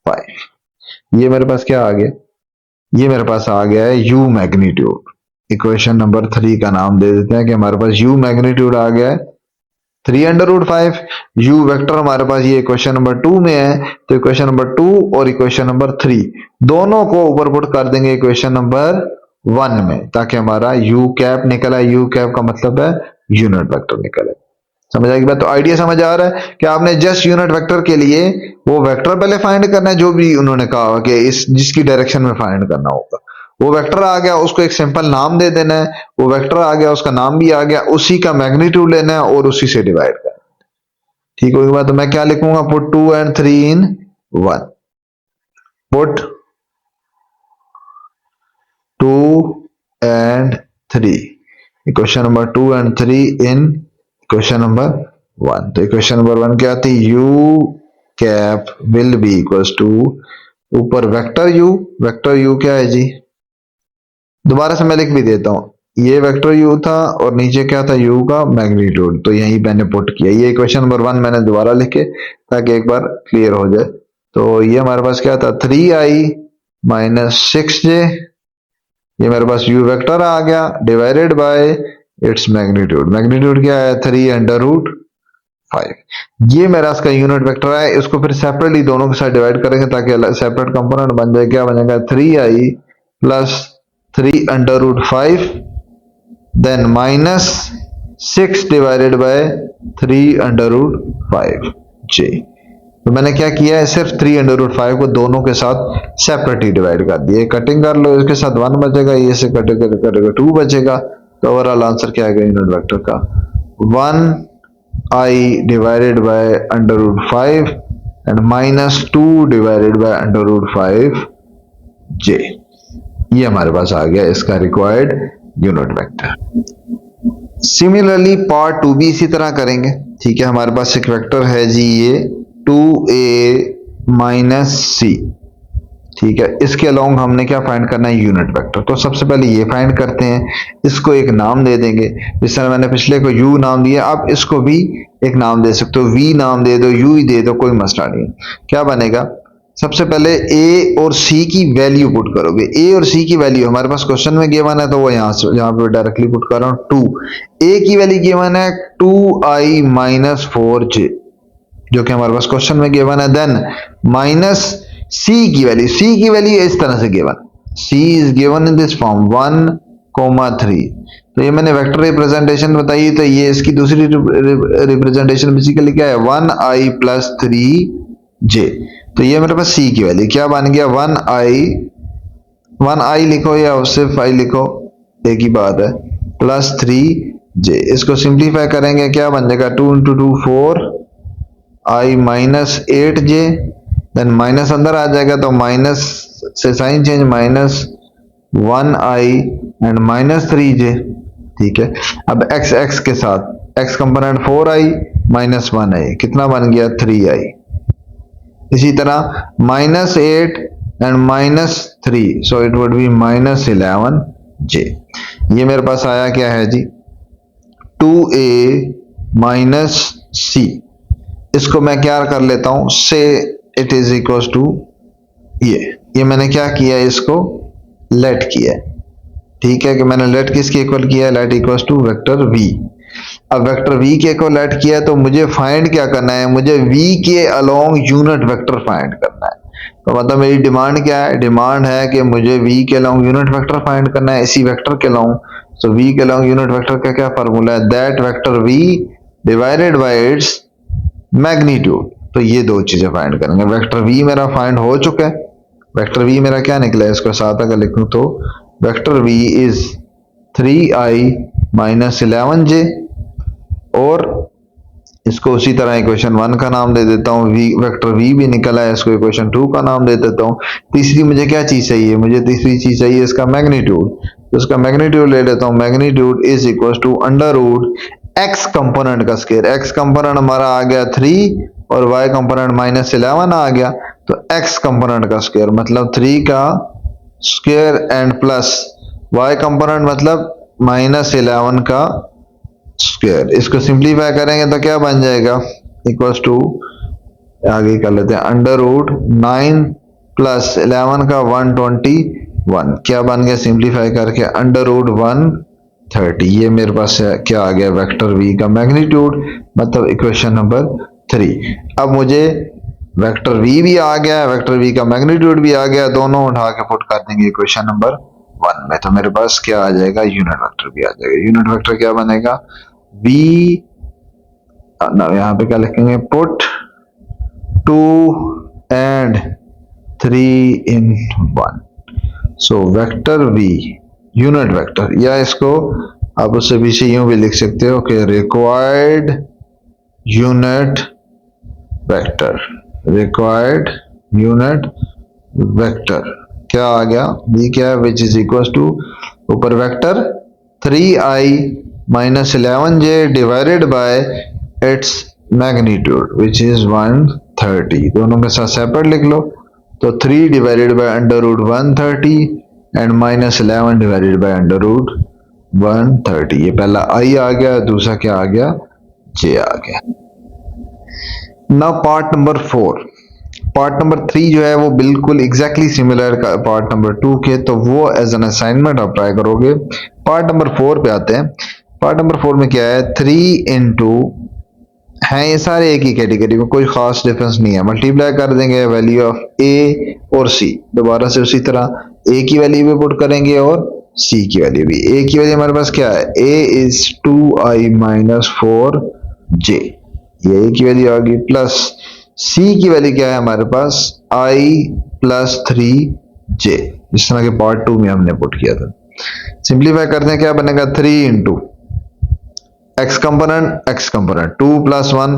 [SPEAKER 1] 5। ये मेरे पास क्या आ गया, ये मेरे पास आ गया है u मैग्नीट्यूड। इक्वेशन नंबर 3 का नाम दे देते हैं कि हमारे पास u मैग्नीट्यूड आ गया है 3 अंडर रूट 5। u वेक्टर हमारे पास ये इक्वेशन नंबर 2 में है, तो इक्वेशन नंबर 2 और इक्वेशन नंबर 3 दोनों को ऊपर पुट कर देंगे इक्वेशन नंबर 1 में, ताकि हमारा u कैप निकला। u कैप का मतलब है यूनिट वेक्टर निकले। समझ आएगी बात, तो आइडिया समझ आ रहा है कि आपने जस्ट यूनिट वेक्टर के लिए वो वेक्टर पहले फाइंड करना है जो भी उन्होंने कहा कि इस जिसकी डायरेक्शन में फाइंड करना होगा। वो वेक्टर आ गया, उसको एक सिंपल नाम दे देना है, वो वेक्टर आ गया, उसका नाम भी आ गया, उसी का मैग्नीट्यूड लेना है और उसी से डिवाइड करना है। ठीक होगी बात, तो मैं क्या लिखूंगा, put 2 and 3 in 1, put 2 and 3, equation number 2 and 3 in equation number 1। तो इक्वेशन नंबर 1 क्या आती है, u cap will be equals to, ऊपर वेक्टर u क्या है जी, दोबारा से मैं लिख भी देता हूं, ये वेक्टर u था और नीचे क्या था, u का मैग्नीट्यूड, तो यही मैंने पुट किया। ये इक्वेशन नंबर 1 मैंने दोबारा लिखे ताकि एक बार क्लियर हो जाए। तो ये हमारे पास क्या था, 3i माइनस 6j, ये मेरे पास u वेक्टर आ गया divided by its magnitude. Magnitude क्या है, 3 अंडर रूट 5। ये मेरा इसका यूनिट वेक्टर है, इसको फिर सेपरेटली दोनों के साथ डिवाइड करेंगे ताकि सेपरेट कंपोनेंट बन जाए। क्या बनेगा, 3i plus 3 under root 5 then minus 6 divided by 3 under root 5j। तो मैंने क्या किया है, सिर्फ 3 अंडर रूट 5 को दोनों के साथ सेपरेटली डिवाइड कर दिया। कटिंग कर लो, इसके साथ 1 बचेगा, ये से कटेगा 2 बचेगा। तो ओवरऑल आंसर क्या आएगा यूनिट वेक्टर का, 1i divided by under root 5 and minus 2 divided by under root 5j। ये हमारे पास आ गया इसका required unit vector. Similarly part 2 भी इसी तरह करेंगे। ठीक है, हमारे पास एक वेक्टर है जी ये 2a माइनस c। ठीक है, इसके अलोंग हमने क्या फाइंड करना है, यूनिट वेक्टर। तो सबसे पहले ये फाइंड करते हैं, इसको एक नाम दे देंगे, जिस तरह मैंने पिछले को u नाम दिया, आप इसको भी एक नाम दे सकते हो, v नाम दे दो, u ही दे दो, कोई मसला नहीं। क्या बनेगा, सबसे पहले a और c की वैल्यू पुट करोगे। a और c की वैल्यू हमारे पास क्वेश्चन में गिवन है, तो वो यहाँ पे डायरेक्टली पुट कर रहा हूँ। 2 a की वैल्यू गिवन है 2i माइनस 4j, जो कि हमारे पास क्वेश्चन में गिवन है। देन माइनस c की वैल्यू इस तरह से given, c is given in this form 1,3। तो ये मैंने वेक्टर रिप्रेजेंटेशन बताई, तो ये इसकी दूसरी रिप्रेजेंटेशन बेसिकली क्या है, 1i प्लस 3j। तो ये मेरे पास c की वैल्यू क्या बन गया, 1i लिखो या सिर्फ i लिखो, एक ही बात है, प्लस 3j। इसको सिंप्लीफाई करेंगे, क्या बन जाएगा, 2 into 2 4 i minus 8j, then minus अंदर आ जाएगा तो माइनस से sign change, minus 1i and minus 3j। ठीक है, अब x x के साथ x component 4i minus 1i कितना बन गया 3i। इसी तरह minus 8 and minus 3, so it would B minus 11j। ये मेरे पास आया क्या है जी 2a माइनस c। इसको मैं क्या कर लेता हूं से इट इज इक्वल टू ये मैंने क्या किया इसको लेट किया है। ठीक है कि मैंने लेट किसके इक्वल किया है, let equal to vector v। अब वेक्टर v के इक्वल लेट किया तो मुझे फाइंड क्या करना है, मुझे v के अलोंग यूनिट वेक्टर फाइंड करना है। तो मतलब मेरी डिमांड क्या है, डिमांड है कि मुझे v के अलोंग यूनिट वेक्टर फाइंड करना है इसी वेक्टर के अलोंग। सो v के अलोंग यूनिट वेक्टर का क्या फार्मूला है, that vector v divided by its magnitude. तो ये दो चीजें फाइंड करेंगे। वेक्टर v मेरा फाइंड हो चुका है, वेक्टर v मेरा क्या निकला है, इसको साथ अगर लिखूं तो vector v is 3i minus 11j, और इसको उसी तरह इक्वेशन 1 का नाम दे देता हूँ। वेक्टर v भी निकला है, इसको इक्वेशन 2 का नाम दे देता हूँ। तीसरी मुझे क्या चीज चाहिए, मुझे तीसरी चीज चाहिए इसका मैग्नीट्यूड। तो इसका मैग्नीट्यूड ले लेता हूँ, magnitude is equal to under root x component का स्क्वायर। x कंपोनेंट हमारा आ गया 3 और y कंपोनेंट माइनस 11 आ गया, तो x कंपोनेंट का स्क्वायर मतलब 3 का square and plus y component मतलब माइनस 11 का स्क्वायर। इसको सिंप्लीफाई करेंगे तो क्या बन जाएगा, इक्वल्स टू आगे कर लेते हैं अंडर रूट 9 प्लस 11 का 121, क्या बन गया सिंप्लीफाई करके अंडर रूट 130। ये मेरे पास क्या आ गया वेक्टर v का मैग्नीट्यूड, मतलब इक्वेशन नंबर 3। अब मुझे वेक्टर v भी आ गया, वेक्टर v का मैग्नीट्यूड भी आ गया, दोनों उठा के पुट कर देंगे इक्वेशन नंबर 1 में, तो मेरे पास क्या आ जाएगा यूनिट वेक्टर भी आ जाएगा। यूनिट वेक्टर क्या बनेगा v, यहाँ पे क्या लिखेंगे put 2 and 3 in 1, so vector v unit vector, या इसको आप उससे भी से यूं भी लिख सकते हो कि required unit vector, required unit vector क्या आ गया v क्या है, विच इज इक्वल टू ऊपर vector 3i minus 11j divided by its magnitude which is 130। दोनों के साथ सेपरेट लिख लो, तो 3 divided by under root 130 and minus 11 divided by under root 130। ये पहला i आ गया, दूसरा क्या आ गया j आ गया। Now part number 4। Part number 3 जो है वो बिल्कुल एग्जैक्टली सिमिलर का पार्ट नंबर 2 के, तो वो एज एन असाइनमेंट आप ट्राई करोगे। पार्ट नंबर 4 पे आते हैं। पार्ट नंबर 4 में क्या है 3 इंटू है, ये सारे एक ही कैटेगरी में, कोई खास डिफरेंस नहीं है। मल्टीप्लाई कर देंगे वैल्यू ऑफ a और c, दोबारा से उसी तरह a की वैल्यू भी पुट करेंगे और c की वैल्यू भी। a की वैल्यू हमारे पास क्या है, a is 2i minus 4j, ये a की वैल्यू आ गई, प्लस c की वैल्यू क्या है हमारे पास i प्लस 3j, जिस तरह के पार्ट 2 में हमने पुट किया था। सिंप्लीफाई करते हैं, क्या बनेगा 3 into x component 2 plus 1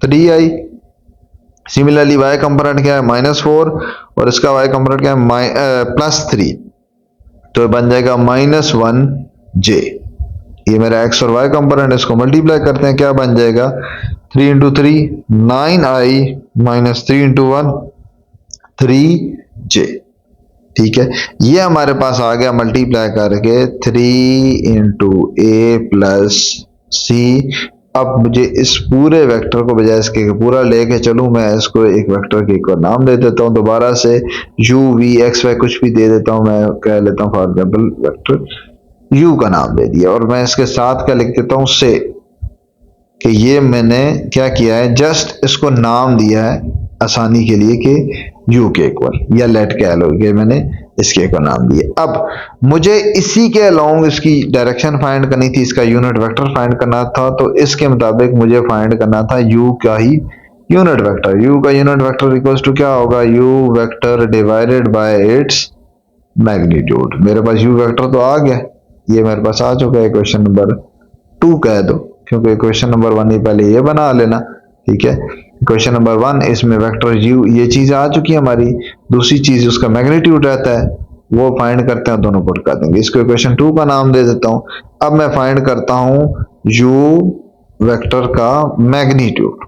[SPEAKER 1] 3i, similarly y component क्या है माइनस 4 और इसका y कंपोनेंट क्या है प्लस 3, तो बन जाएगा माइनस 1j। ये मेरा x और y कंपोनेंट, इसको मल्टीप्लाई करते हैं, क्या बन जाएगा 3 into 3 9i minus 3 into 1 3j। ठीक है, ये हमारे पास आ गया मल्टीप्लाई करके 3 इंटू ए प्लस सी। अब मुझे इस पूरे वेक्टर को बजाय इसके पूरा लेके चलूं, मैं इसको एक वेक्टर के एक और नाम दे देता हूं, दोबारा से u v x y कुछ भी दे देता हूं, मैं कह लेता हूं फॉर एग्जांपल वेक्टर u का नाम दे दिया, और मैं इसके साथ क्या लिख देता हूं से, कि ये मैंने क्या किया है जस्ट इसको नाम दिया है आसानी के लिए कि u के इक्वल, या लेट कह लो कि मैंने इसके को नाम दिया। अब मुझे इसी के अलोंग इसकी डायरेक्शन फाइंड करनी थी, इसका यूनिट वेक्टर फाइंड करना था, तो इसके मुताबिक मुझे फाइंड करना था u का ही यूनिट वेक्टर। u का यूनिट वेक्टर इक्वल्स टू क्या होगा, u vector divided by its magnitude. मेरे पास u वेक्टर तो आ गया, ये मेरे पास आ चुका है, इक्वेशन नंबर 2 कह दो, क्योंकि इक्वेशन नंबर 1 ही पहले ये बना लेना। ठीक है। क्वेश्चन नंबर 1 इसमें वेक्टर u ये चीज आ चुकी है हमारी, दूसरी चीज उसका मैग्नीट्यूड रहता है वो फाइंड करते हैं, दोनों पुट कर देंगे। इसको क्वेश्चन 2 का नाम दे देता हूं। अब मैं फाइंड करता हूं u वेक्टर का मैग्नीट्यूड।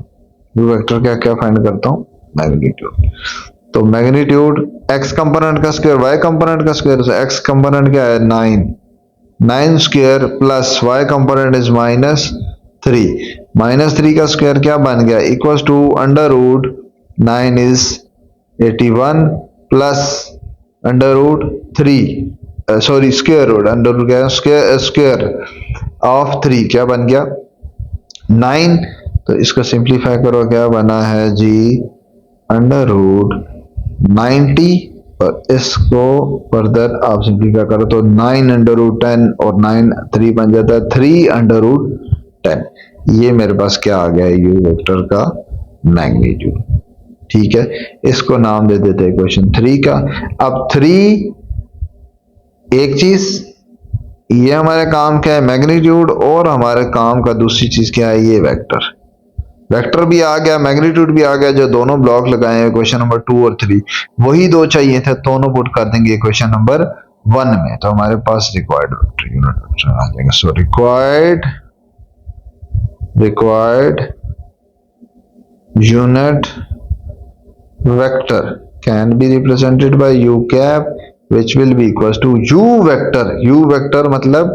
[SPEAKER 1] u वेक्टर का क्या फाइंड करता हूं? मैग्नीट्यूड। तो मैग्नीट्यूड x कंपोनेंट का स्क्वायर y कंपोनेंट का स्क्वायर, x कंपोनेंट क्या है 9 square plus y component is -3 का स्क्वायर क्या बन गया equals to under root 9 is 81 plus under root 3 sorry square root under root क्या स्क्वायर ऑफ 3 क्या बन गया 9। तो इसको सिंप्लीफाई करो क्या बना है जी अंडर रूट 90 और इसको फर्दर आप सिंप्लीफाई करो तो 9 अंडर रूट 10 और 9 3 बन जाता है 3 अंडर रूट 10। ये मेरे पास क्या आ गया यू वेक्टर का मैग्नीट्यूड। ठीक है, इसको नाम दे देते हैं क्वेश्चन 3 का। अब 3 एक चीज ये हमारे काम क्या है मैग्नीट्यूड, और हमारे काम का दूसरी चीज क्या है ये वेक्टर। वेक्टर भी आ गया मैग्नीट्यूड भी आ गया, जो दोनों ब्लॉक लगाए हैं क्वेश्चन नंबर 2 और 3 वही दो चाहिए थे, दोनों पुट कर देंगे क्वेश्चन नंबर 1 में। तो हमारे पास रिक्वायर्ड वेक्टर यूनिट वेक्टर आ जाएगा। So required unit vector can be represented by u cap which will be equals to u vector मतलब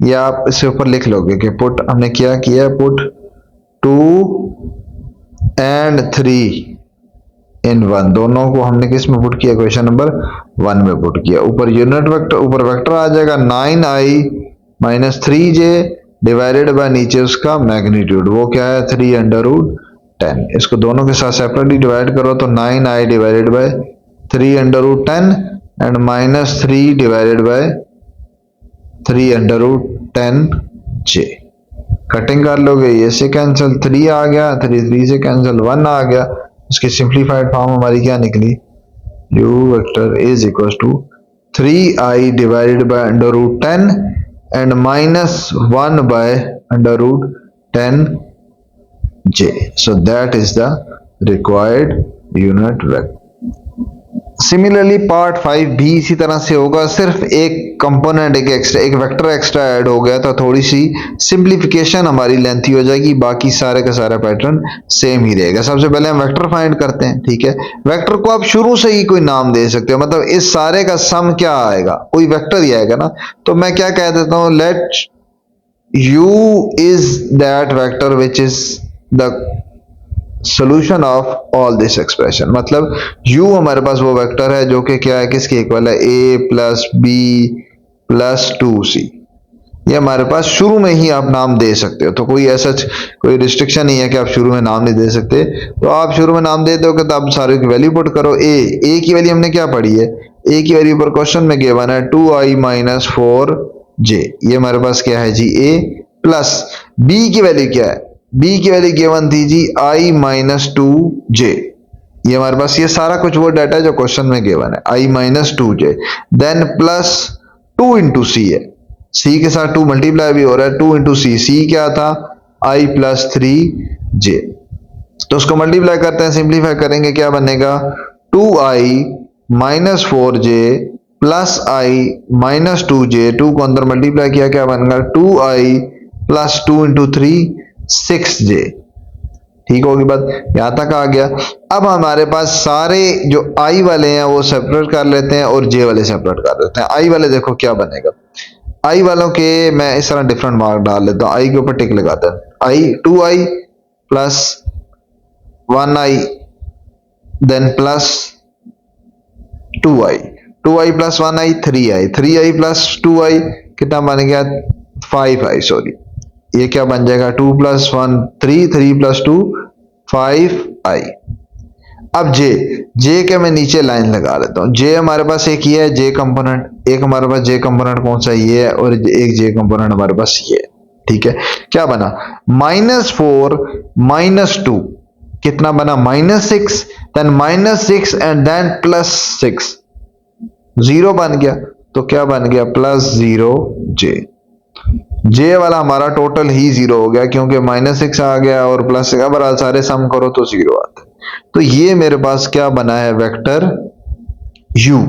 [SPEAKER 1] ये आप इससे ऊपर लिख लोगे कि पुट हमने क्या किया पुट 2 and 3 in 1 दोनों को हमने किस में पुट किया क्वेश्चन नंबर 1 में पुट किया। ऊपर यूनिट वेक्टर ऊपर वेक्टर आ जाएगा 9i - 3j डिवाइडेड बाय नीचे उसका मैग्नीट्यूड वो क्या है 3 अंडर रूट 10। इसको दोनों के साथ सेपरेटली डिवाइड करो तो 9i divided by 3 under root 10 and -3 divided by 3 under root 10j। Cutting कर लोगे ये से कैंसिल 3 आ गया 3 से कैंसिल 1 आ गया। इसकी सिंप्लीफाइड फॉर्म हमारी क्या निकली u vector is equal to 3i divided by under root 10 and -1 by under root 10j. So that is the required unit vector. Similarly part 5 भी इसी तरह से होगा, सिर्फ एक कंपोनेंट एक वेक्टर एक्स्ट्रा ऐड हो गया तो थोड़ी सी सिंप्लीफिकेशन हमारी लेंथी हो जाएगी, बाकी सारे का सारा पैटर्न सेम ही रहेगा। सबसे पहले हम वेक्टर फाइंड करते हैं। ठीक है, वेक्टर को आप शुरू से ही कोई नाम दे सकते हो, मतलब इस सारे का सम क्या आएगा कोई वेक्टर ही आएगा ना। तो मैं क्या कह देता हूं late u is that vector which is the solution of all this expression। मतलब u हमारे पास वो वेक्टर है जो कि क्या है किसके इक्वल है a plus b plus 2c। ये हमारे पास शुरू में ही आप नाम दे सकते हो, तो कोई ऐसा कोई रिस्ट्रिक्शन नहीं है कि आप शुरू में नाम नहीं दे सकते। तो आप शुरू में नाम दे दोगे तो आप सारे की वैल्यू पुट करो। a की वैल्यू हमने क्या पढ़ी है a की वैल्यू पर क्वेश्चन में गिवन है 2i - 4j। ये हमारे पास क्या है जी a प्लस b की वैल्यू क्या है b की वैल्यू गिवन थी जी i - 2j। ये हमारे पास ये सारा कुछ वो डाटा है जो क्वेश्चन में गिवन है i - 2j then plus 2 into c है, c के साथ 2 मल्टीप्लाई भी हो रहा है 2 into c क्या था i + 3j। तो उसको मल्टीप्लाई करते हैं सिंप्लीफाई करेंगे क्या बनेगा 2i - 4j plus i - 2j 2 को अंदर मल्टीप्लाई किया क्या बनेगा 2i + 2 into 3 6j। ठीक होगी बात, यहां तक आ गया। अब हमारे पास सारे जो i वाले हैं वो सेपरेट कर लेते हैं और j वाले सेपरेट कर देते हैं। i वाले देखो क्या बनेगा i वालों के मैं इस तरह डिफरेंट मार्क डाल लेता हूं, i के ऊपर टिक लगाता हूं i 2i plus 1i then plus 2i plus 1i 3i plus 2i कितना बन गया 5i सॉरी ये क्या बन जाएगा 2 + 1 3 + 2 5i। अब j के मैं नीचे लाइन लगा लेता हूं। j हमारे पास एक ये है j कंपोनेंट, एक हमारे पास j कंपोनेंट कौन सा ये है और एक j कंपोनेंट हमारे पास ये है। ठीक है, क्या बना -4 - 2 कितना बना -6 देन -6 एंड देन +6 0 बन गया। तो क्या बन गया +0j। जे वाला हमारा टोटल ही 0 हो गया क्योंकि -6 आ गया और +6, अब सारे सम करो तो 0 आता है। तो ये मेरे पास क्या बना है, वेक्टर u।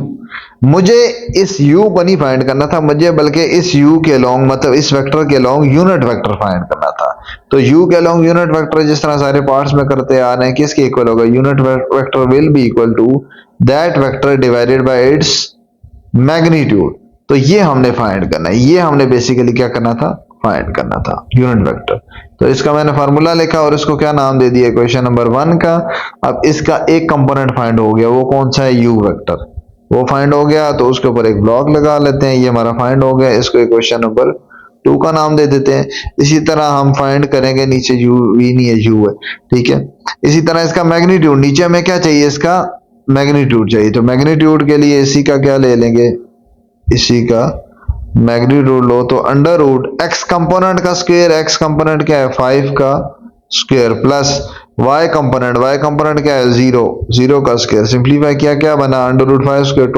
[SPEAKER 1] मुझे इस u को नहीं फाइंड करना था, मुझे बल्कि इस u के लॉन्ग, मतलब इस वेक्टर के लॉन्ग यूनिट वेक्टर फाइंड करना था। तो u के लॉन्ग यूनिट वेक्टर जिस तरह सारे पार्ट्स में करते आ रहे हैं, किसके इक्वल होगा, unit vector will be equal to that vector divided by its magnitude. तो ये हमने फाइंड करना है, ये हमने बेसिकली क्या करना था, फाइंड करना था यूनिट वेक्टर। तो इसका मैंने फार्मूला लिखा और इसको क्या नाम दे दिया, इक्वेशन नंबर 1 का। अब इसका एक कंपोनेंट फाइंड हो गया, वो कौन सा है, यू वेक्टर, वो फाइंड हो गया। तो उसके ऊपर एक ब्लॉक लगा लेते हैं, ये हमारा फाइंड हो गया, इसको इक्वेशन नंबर 2 का नाम दे देते हैं। इसी तरह हम फाइंड करेंगे, नीचे यू वी नहीं है, यू है, ठीक है। इसी तरह इसका मैग्नीट्यूड, नीचे हमें क्या चाहिए, इसका मैग्नीट्यूड चाहिए। तो मैग्नीट्यूड के लिए इसी का क्या ले लेंगे, इसी का मैग्नीट्यूड लो तो अंडर रूट एक्स कंपोनेंट का स्क्वायर, एक्स कंपोनेंट क्या है 5 का स्क्वायर, प्लस वाई कंपोनेंट क्या है 0 का स्क्वायर। सिंप्लीफाई किया, क्या बना, अंडर रूट 5 स्क्वायर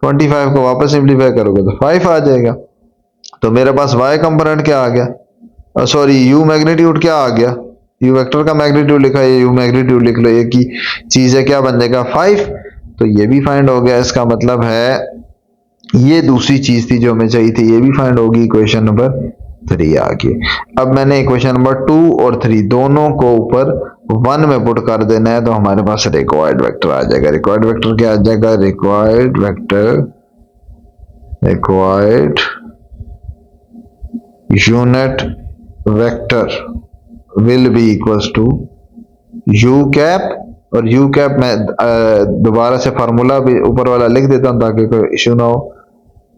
[SPEAKER 1] 25 को वापस सिंप्लीफाई करोगे तो 5 आ जाएगा। तो मेरे पास वाई कंपोनेंट क्या आ गया, सॉरी यू मैग्नीट्यूड क्या आ गया, यू वेक्टर का मैग्नीट्यूड लिखा है, यू मैग्नीट्यूड लिख लो, एक ही चीज है, क्या बन जाएगा 5। तो ये भी फाइंड हो गया। इसका मतलब है ये दूसरी चीज थी जो हमें चाहिए थी, ये भी फाइंड होगी, इक्वेशन नंबर 3 आ गई। अब मैंने इक्वेशन नंबर 2 और 3 दोनों को ऊपर 1 में पुट कर देना है, तो हमारे पास रिक्वायर्ड वेक्टर आ जाएगा। रिक्वायर्ड वेक्टर क्या आ जाएगा, required unit vector will be equals to u cap, और यू कैप मैं दोबारा से फार्मूला भी ऊपर वाला लिख देता हूं ताकि कोई इश्यू ना हो।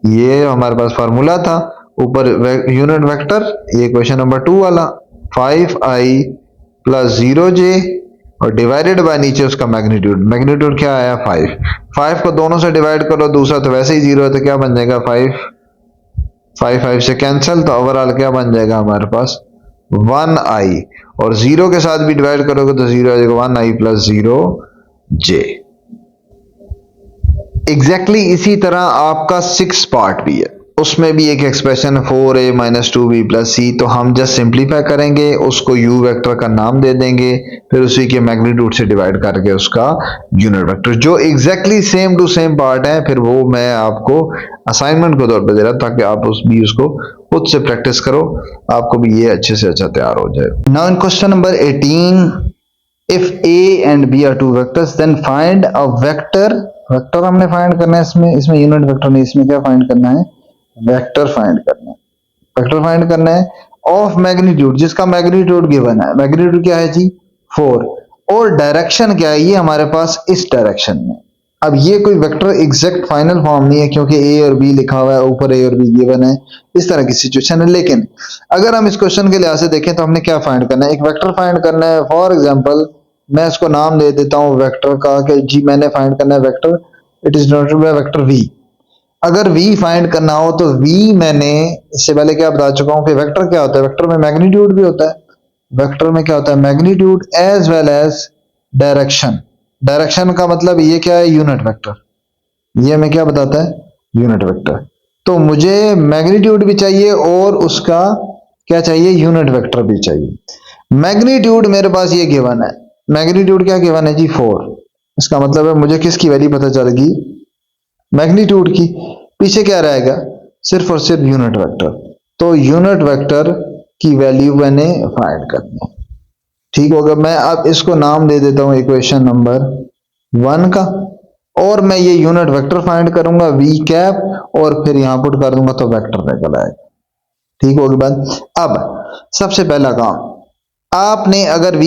[SPEAKER 1] ये हमारे पास फार्मूला था, ऊपर यूनिट वेक्टर, ये क्वेश्चन नंबर 2 वाला 5i प्लस 0j और डिवाइडेड बाय नीचे उसका मैग्नीट्यूड क्या आया 5 को दोनों से डिवाइड करो, दूसरा तो वैसे ही 0 है तो क्या बन जाएगा 5 से कैंसिल, तो ओवरऑल क्या बन जाएगा हमारे पास 1i, और 0 के साथ भी डिवाइड करोगे तो 0 आ जाएगा 1i प्लस 0j। एग्जैक्टली इसी तरह आपका 6 पार्ट भी है, उसमें भी एक expression 4a minus 2b plus c। तो हम जस्ट सिंप्लीफाई करेंगे, उसको u वेक्टर का नाम दे देंगे, फिर उसी के मैग्नीट्यूड से डिवाइड करके उसका यूनिट वेक्टर, जो exactly same to same part है, फिर वो मैं आपको असाइनमेंट के तौर पे दे रहा हूं ताकि आप उसको खुद से प्रैक्टिस करो, आपको भी ये अच्छे से अच्छा तैयार हो जाए। Now in question number 18, if a and b are two vectors then find a vector हमने फाइंड करना है, इसमें यूनिट वेक्टर नहीं, इसमें क्या फाइंड करना है, वेक्टर फाइंड करना है ऑफ मैग्नीट्यूड, जिसका मैग्नीट्यूड गिवन है। मैग्नीट्यूड क्या है जी 4, और डायरेक्शन क्या है, ये हमारे पास इस डायरेक्शन में। अब ये कोई वेक्टर एग्जैक्ट फाइनल फॉर्म नहीं है क्योंकि ए और बी लिखा हुआ है, ऊपर ए और बी गिवन है, इस तरह की सिचुएशन है। लेकिन अगर हम इस क्वेश्चन के लिहाज से देखें तो हमने क्या फाइंड करना है, एक वेक्टर फाइंड करना है। फॉर एग्जांपल मैं इसको नाम दे देता हूं वेक्टर का कि जी मैंने फाइंड करना है vector, it is noted by vector v। अगर v फाइंड करना हो तो v, मैंने इससे पहले क्या बता चुका हूं कि वेक्टर क्या होता है, वेक्टर में मैग्नीट्यूड भी होता है, वेक्टर में क्या होता है magnitude as well as direction. Direction का मतलब ये क्या है, यूनिट वेक्टर, ये हमें क्या बताता है यूनिट वेक्टर। तो मुझे मैग्नीट्यूड भी चाहिए और उसका क्या चाहिए, यूनिट वेक्टर भी चाहिए। मैग्नीट्यूड मेरे पास ये गिवन है, मैग्नीट्यूड क्या गिवन है जी 4, इसका मतलब है मुझे किसकी वैल्यू पता चल गई, मैग्नीट्यूड की। पीछे क्या रहेगा, सिर्फ और सिर्फ यूनिट वेक्टर। तो यूनिट वेक्टर की वैल्यू मैंने फाइंड करनी है, ठीक होगा। मैं अब इसको नाम दे देता हूं इक्वेशन नंबर 1 का, और मैं ये यूनिट वेक्टर फाइंड करूंगा v कैप, और फिर यहां पुट कर दूंगा तो वेक्टर निकल आएगा, ठीक होगी बात। अब सबसे पहला काम, आपने अगर v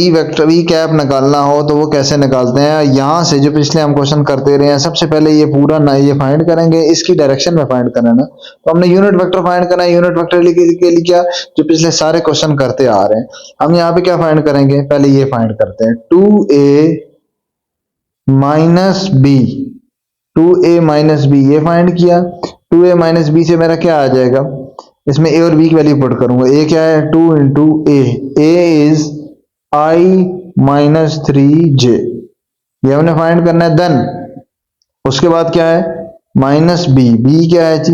[SPEAKER 1] कैप निकालना हो तो वो कैसे निकालते हैं, यहां से जो पिछले हम क्वेश्चन करते रहे हैं, सबसे पहले ये पूरा ना ये फाइंड करेंगे, इसकी डायरेक्शन में फाइंड करना है ना, तो हमने यूनिट वेक्टर फाइंड करना है। यूनिट वेक्टर के लिए क्या, जो पिछले सारे क्वेश्चन करते आ रहे हैं, हम यहाँ पे क्या फाइंड करेंगे, पहले ये फाइंड करते हैं 2a minus b, 2a minus b ये फाइंड किया। 2a माइनस बी से मेरा क्या आ जाएगा, इसमें a और b की वैल्यू पुट करूंगा। a क्या है 2 into a is i minus 3j, ये हमने फाइंड करना है। देन उसके बाद क्या है माइनस b, b क्या है जी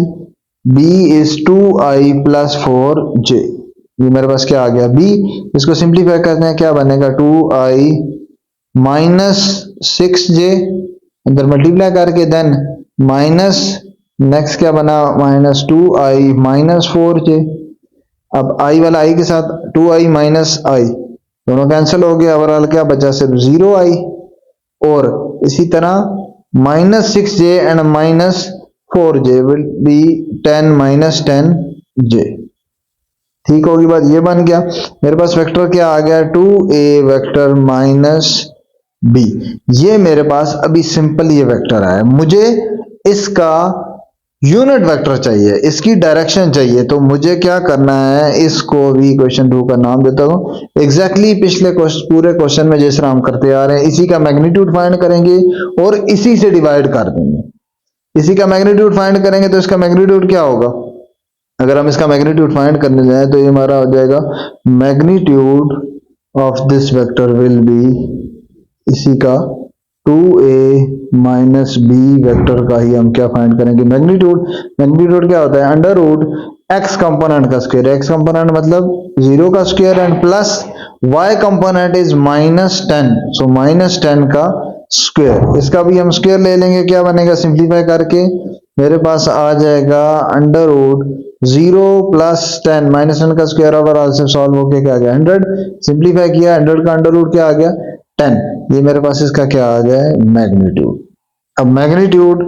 [SPEAKER 1] b is 2i plus 4j। ये मेरे पास क्या आ गया b। इसको सिंप्लीफाई करते हैं, क्या बनेगा 2i माइनस 6j, अंदर मल्टीप्लाई करके देन माइनस, नेक्स्ट क्या बना माइनस 2i माइनस 4j। अब i वाला i के साथ 2i माइनस i दोनों कैंसिल हो गया, ओवरऑल क्या बचा सिर्फ 0i। और इसी तरह minus 6j and minus 4j will be 10 minus 10j। ठीक होगी बात, ये बन गया मेरे पास वेक्टर क्या आ गया 2a वेक्टर माइनस b। ये मेरे पास अभी सिंपल ये वेक्टर है, मुझे इसका यूनिट वेक्टर चाहिए, इसकी डायरेक्शन चाहिए, तो मुझे क्या करना है, इसको भी क्वेश्चन 2 का नाम देता हूं। एग्जैक्टली पिछले पूरे क्वेश्चन में जिस तरह हम करते आ रहे हैं, इसी का मैग्नीट्यूड फाइंड करेंगे और इसी से डिवाइड कर देंगे। इसी का मैग्नीट्यूड फाइंड करेंगे तो इसका मैग्नीट्यूड क्या होगा, अगर हम इसका मैग्नीट्यूड फाइंड करने जाए तो ये हमारा हो जाएगा magnitude of this vector will B, इसी का 2a माइनस b वेक्टर का ही हम क्या फाइंड करेंगे मैग्नीट्यूड। मैग्नीट्यूड क्या होता है अंडर रूट x कंपोनेंट का स्क्वायर, x कंपोनेंट मतलब 0 का square and plus y component is minus 10, so minus 10 का स्क्वायर। इसका भी हम स्क्वायर ले लेंगे, क्या बनेगा सिंप्लीफाई करके मेरे पास आ जाएगा अंडर रूट 0 प्लस 10 माइनस 10 का स्क्वायर, ओवरऑल से सॉल्व होके क्या आ गया 100। सिंप्लीफाई किया 100 का अंडर रूट क्या आ गया 10। ये मेरे पास इसका क्या आ गया है मैग्नीट्यूड। अब मैग्नीट्यूड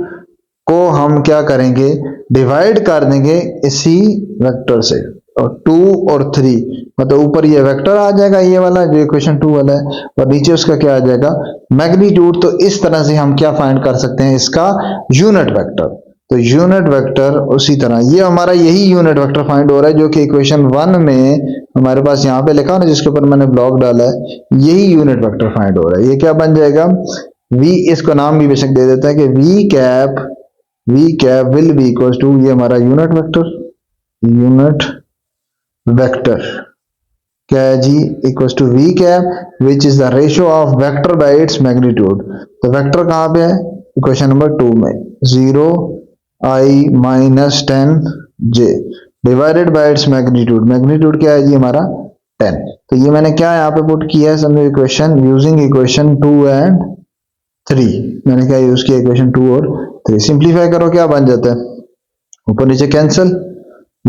[SPEAKER 1] को हम क्या करेंगे डिवाइड कर देंगे इसी वेक्टर से, और 2 और 3 मतलब ऊपर ये वेक्टर आ जाएगा ये वाला जो इक्वेशन 2 वाला है, और नीचे उसका क्या आ जाएगा मैग्नीट्यूड। तो इस तरह से हम क्या फाइंड कर सकते हैं इसका यूनिट वेक्टर। तो यूनिट वेक्टर उसी तरह ये हमारा यही यूनिट वेक्टर फाइंड हो रहा है जो कि इक्वेशन 1 में हमारे पास यहाँ पे लिखा ना जिसके ऊपर मैंने ब्लॉक डाला है, यही यूनिट वेक्टर फाइंड हो रहा है। ये क्या बन जाएगा v, इसको नाम भी बेशक दे देता है कि v cap will be equal to, ये हमारा यूनिट वेक्टर क्या है जी equal to v cap which is the ratio of vector by its magnitude. तो वेक्टर कहाँ पे है इक्वेशन नंबर 2 में 0i minus 10j divided by its magnitude. Magnitude क्या है जी हमारा 10। तो ये मैंने क्या यहाँ पे पुट किया है समझो इक्वेशन यूजिंग इक्वेशन 2 एंड 3। मैंने क्या यूज किया इक्वेशन 2 और 3। सिंप्लीफाई करो क्या बन जाता है ऊपर नीचे कैंसिल,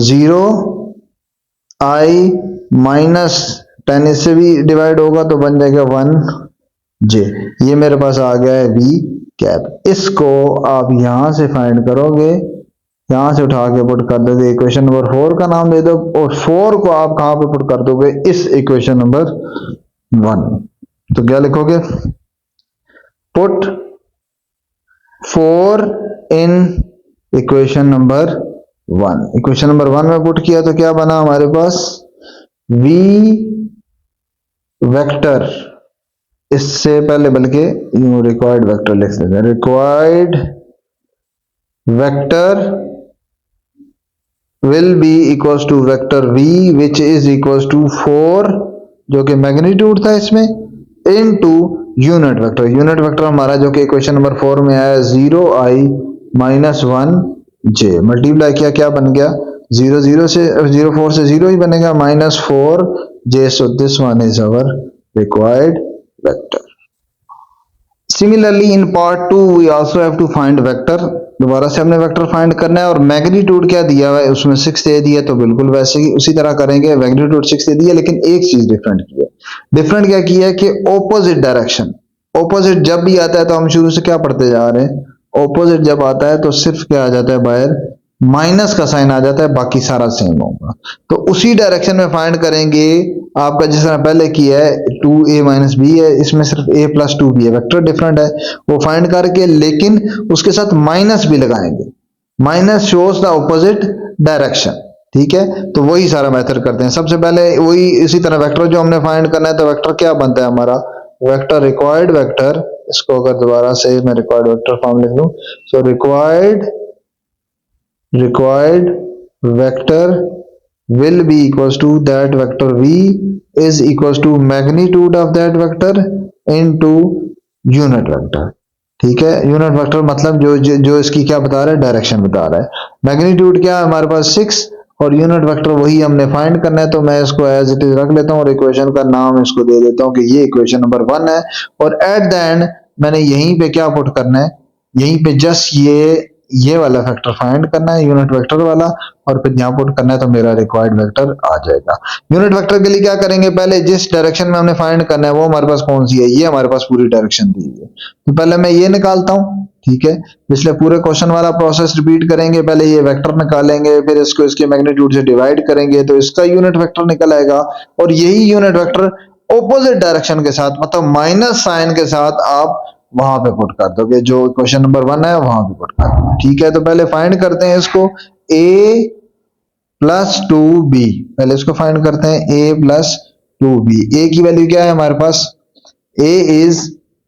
[SPEAKER 1] 0i माइनस 10 इससे भी डिवाइड होगा तो बन जाएगा 1j। ये मेरे पास आ गया है v कैप। इसको आप यहां से फाइंड करोगे, यहां से उठा के पुट कर दोगे इक्वेशन नंबर 4 का नाम दे दो, और 4 को आप कहां पे पुट कर दोगे इस इक्वेशन नंबर 1। तो क्या लिखोगे पुट 4 इन इक्वेशन नंबर 1। इक्वेशन नंबर 1 में पुट किया तो क्या बना हमारे पास v वेक्टर, इससे पहले बल्कि यूं रिक्वायर्ड वेक्टर लिख देते हैं, required vector will be equals to vector v which is equals to 4 जो कि मैग्नीट्यूड था इसमें into unit vector. Unit vector हमारा जो कि इक्वेशन नंबर 4 में आया 0i माइनस 1j मल्टीप्लाई किया क्या बन गया 0 से 4 से 0 ही बनेगा minus 4j। So this one is our required vector. Similarly in part 2 we also have to find vector। दोबारा से हमने वेक्टर फाइंड करना है और मैग्नीट्यूड क्या दिया हुआ है उसमें 6 दे दिया, तो बिल्कुल वैसे ही उसी तरह करेंगे। मैग्नीट्यूड 6 दे दिया लेकिन एक चीज डिफरेंट की है। डिफरेंट क्या किया है कि ऑपोजिट डायरेक्शन। ऑपोजिट जब भी आता है तो हम शुरू से क्या पढ़ते जा रहे हैं, ऑपोजिट जब आता है तो सिर्फ क्या आ जाता है बाहर माइनस का साइन आ जाता है, बाकी सारा सेम होगा। तो उसी डायरेक्शन में फाइंड करेंगे आपका जिस तरह पहले किया है 2a माइनस b है, इसमें सिर्फ a प्लस 2b है, वेक्टर डिफरेंट है वो फाइंड करके, लेकिन उसके साथ माइनस भी लगाएंगे। Minus shows the opposite direction, ठीक है। तो वही सारा मेथड करते हैं। सबसे पहले वही इसी तरह वेक्टर जो हमने फाइंड करना है, तो वेक्टर क्या बनता है हमारा वेक्टर रिक्वायर्ड वेक्टर। इसको अगर दोबारा से मैं रिक्वायर्ड वेक्टर फॉर्म लिख लूं, सो required vector will be equals to that vector v is equals to magnitude of that vector into unit vector। ठीक है। यूनिट वेक्टर मतलब जो इसकी क्या बता रहा है, डायरेक्शन बता रहा है। मैग्नीट्यूड क्या है हमारे पास 6 और यूनिट वेक्टर वही हमने फाइंड करना है, तो मैं इसको एज इट इज रख लेता हूँ और इक्वेशन का नाम इसको दे देता हूँ कि ये इक्वेशन नंबर 1 है। और एट द एंड मैंने यहीं पे क्या पुट करना है, यहीं पे जस्ट ये वाला फैक्टर फाइंड करना है, यूनिट वेक्टर वाला, और फिर यहाँ पुट करना है तो मेरा रिक्वायर्ड वेक्टर आ जाएगा। यूनिट वेक्टर के लिए क्या करेंगे, पहले जिस डायरेक्शन में हमने फाइंड करना है वो हमारे पास कौन सी है, ये हमारे पास पूरी डायरेक्शन दी हुई है, तो पहले मैं ये निकालता हूँ। ठीक है, इसलिए पूरे क्वेश्चन वाला प्रोसेस रिपीट करेंगे, पहले ये वेक्टर निकालेंगे, फिर इसको इसके मैग्नीट्यूड से डिवाइड करेंगे तो इसका यूनिट वेक्टर निकल आएगा, और यही यूनिट वेक्टर ऑपोजिट डायरेक्शन के साथ मतलब माइनस साइन के साथ आप वहां पे पुट कर दोगे, जो क्वेश्चन नंबर 1 है वहां पे पुट कर दो। ठीक है, तो पहले फाइंड करते हैं इसको a प्लस 2b, पहले इसको फाइंड करते हैं a प्लस 2b। a की वैल्यू क्या है हमारे पास, a is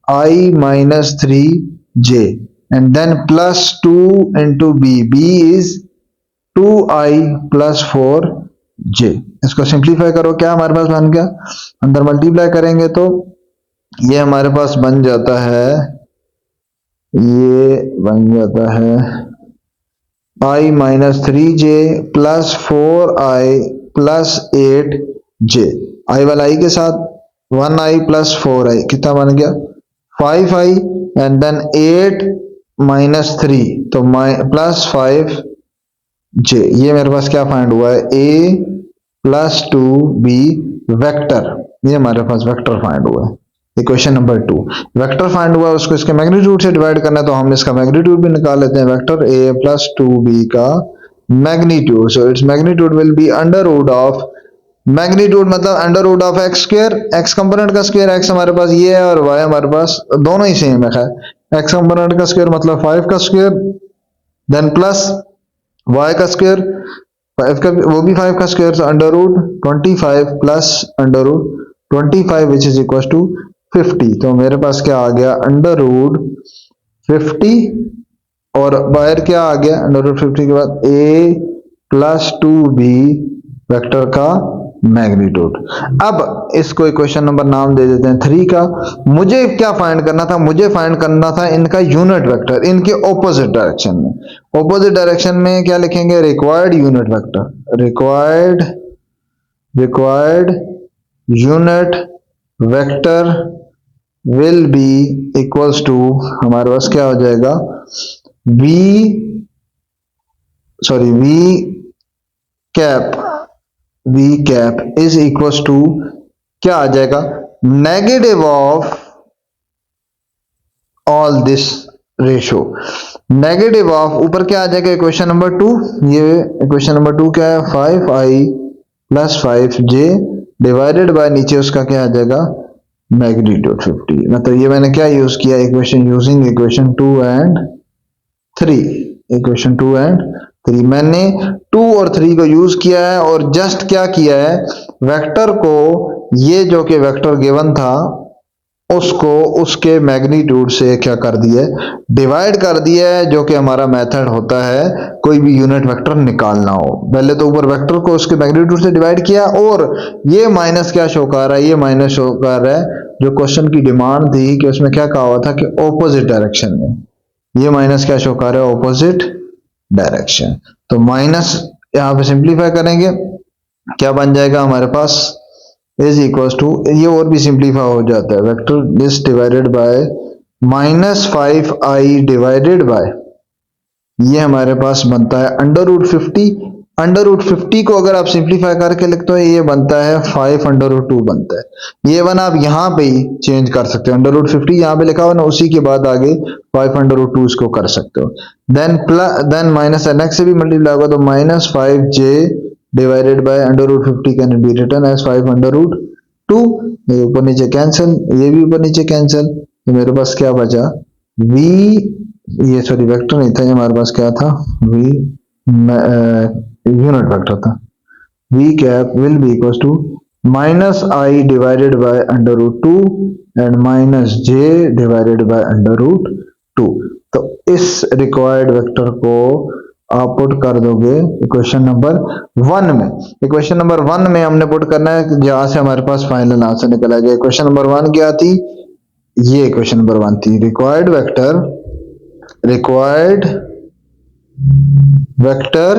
[SPEAKER 1] I minus 3j and then plus 2 into b, b is 2I plus 4j। इसको सिंप्लीफाई करो, क्या हमारे पास बन गया, अंदर मल्टीप्लाई करेंगे तो ये हमारे पास बन जाता है, ये बन जाता है I minus 3j plus 4I plus 8j, I वाला I के साथ 1I plus 4I कितना बन गया 5I and then 8 minus 3 तो प्लस 5j। ये मेरे पास क्या फाइंड हुआ है, a प्लस 2b वेक्टर, ये हमारे पास वेक्टर फाइंड हुआ है। इक्वेशन नंबर 2 वेक्टर फाइंड हुआ, उसको इसके मैग्नीट्यूड से डिवाइड करना है तो हम इसका मैग्नीट्यूड भी निकाल लेते हैं, वेक्टर a प्लस 2b का magnitude, so its magnitude will be under root of, magnitude मतलब under root of X square, X component का स्क्वायर, एक्स हमारे पास ये है और वाई हमारे पास दोनों ही सेम है, खैर एक्स कंपोनेंट का स्क्वायर मतलब 5 का स्क्वायर, देन प्लस वाई का स्क्वायर 5 का वो भी 5 का स्क्वायर, तो under root 25 plus under root 25 which is equal to 50। तो मेरे पास क्या आ गया, अंडर रूट 50 और बाहर क्या आ गया, अंडर रूट 50 के बाद a प्लस 2b वेक्टर का मैग्नीट्यूड। अब इसको इक्वेशन नंबर नाम दे देते हैं 3 का। मुझे क्या फाइंड करना था, मुझे फाइंड करना था इनका यूनिट वेक्टर इनके ऑपोजिट डायरेक्शन में। ऑपोजिट डायरेक्शन में क्या लिखेंगे, required unit vector, required unit vector will be equals to, हमारे पास क्या हो जाएगा, v cap is equals to क्या आ जाएगा, negative of all this ratio, negative of ऊपर क्या आ जाएगा इक्वेशन नंबर 2, ये इक्वेशन नंबर 2 क्या है 5I plus 5j divided bye नीचे उसका क्या आ जाएगा मैग्नीट्यूड 50। मतलब ये मैंने क्या यूज किया, equation using equation 2 and 3, equation 2 and 3 मैंने 2 और 3 को यूज किया है और जस्ट क्या किया है, वेक्टर को ये जो कि वेक्टर गिवन था उसको उसके मैग्नीट्यूड से क्या कर दिया है, डिवाइड कर दिया है, जो कि हमारा मेथड होता है कोई भी यूनिट वेक्टर निकालना हो। पहले तो ऊपर वेक्टर को उसके मैग्नीट्यूड से डिवाइड किया और ये माइनस क्या शो कर रहा है, ये माइनस शो कर रहा है जो क्वेश्चन की डिमांड थी कि उसमें क्या कहा हुआ था कि ऑपोजिट डायरेक्शन में, ये माइनस क्या शो कर रहा है ऑपोजिट डायरेक्शन। तो माइनस यहाँ पे सिंप्लीफाई करेंगे क्या बन जाएगा हमारे पास, इज इक्वल टू, ये और भी सिंप्लीफाई हो जाता है, vector this divided by -5I divided by, ये हमारे पास बनता है अंडर रूट 50। अंडर रूट 50 को अगर आप सिंप्लीफाई करके लिखते हो ये बनता है 5 अंडर रूट 2 बनता है। ये वन आप यहाँ पे ही चेंज कर सकते हो, अंडर रूट 50 यहाँ पे लिखा हुआ ना, उसी के बाद आगे 5 अंडर रूट 2 इसको कर सकते हो। देन माइनस नेक्स्ट से भी मल्टीप्लाई होगा तो -5j divided by under root 50 can be written as 5 under root 2। ये ऊपर नीचे कैंसिल, ये भी ऊपर नीचे कैंसिल, तो मेरे पास क्या बचा, v, ये सॉरी वेक्टर नहीं था, ये हमारे पास क्या था, v यूनिट वेक्टर था, v cap will be equal to -I divided by under root 2 and -j divided by under root 2। तो इस रिक्वायर्ड वेक्टर को आप पुट कर दोगे इक्वेशन नंबर 1 में। इक्वेशन नंबर 1 में हमने पुट करना है जहां से हमारे पास फाइनल आंसर निकल आएगा। इक्वेशन नंबर 1 क्या थी, ये क्वेश्चन नंबर 1 थी। Required vector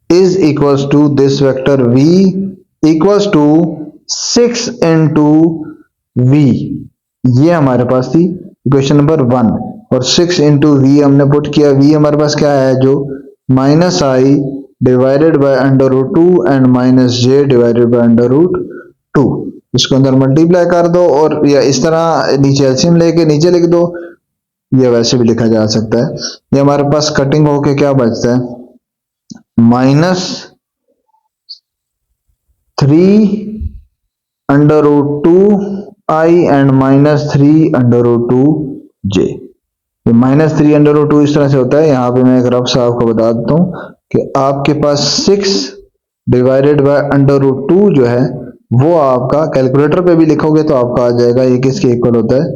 [SPEAKER 1] is equals to this vector v equals to 6 into v। ये हमारे पास थी क्वेश्चन नंबर 1, और 6 इंटू वी हमने पुट किया। v हमारे पास क्या है, जो minus i divided by under root two and minus j divided by under root two. इसको अंदर मल्टीप्लाई कर दो, और या इस तरह नीचे एलसीएम लेके नीचे लिख दो, या वैसे भी लिखा जा सकता है। ये हमारे पास कटिंग होके क्या बचता है, minus 3 under root two i and minus 3 under root two j. Minus 3 under root two इस तरह से होता है। यहां पे मैं एक रफ सा आपको बता देता हूं कि आपके पास 6 divided by under root two जो है वो आपका कैलकुलेटर पे भी लिखोगे तो आपका आ जाएगा, ये किसके इक्वल होता है,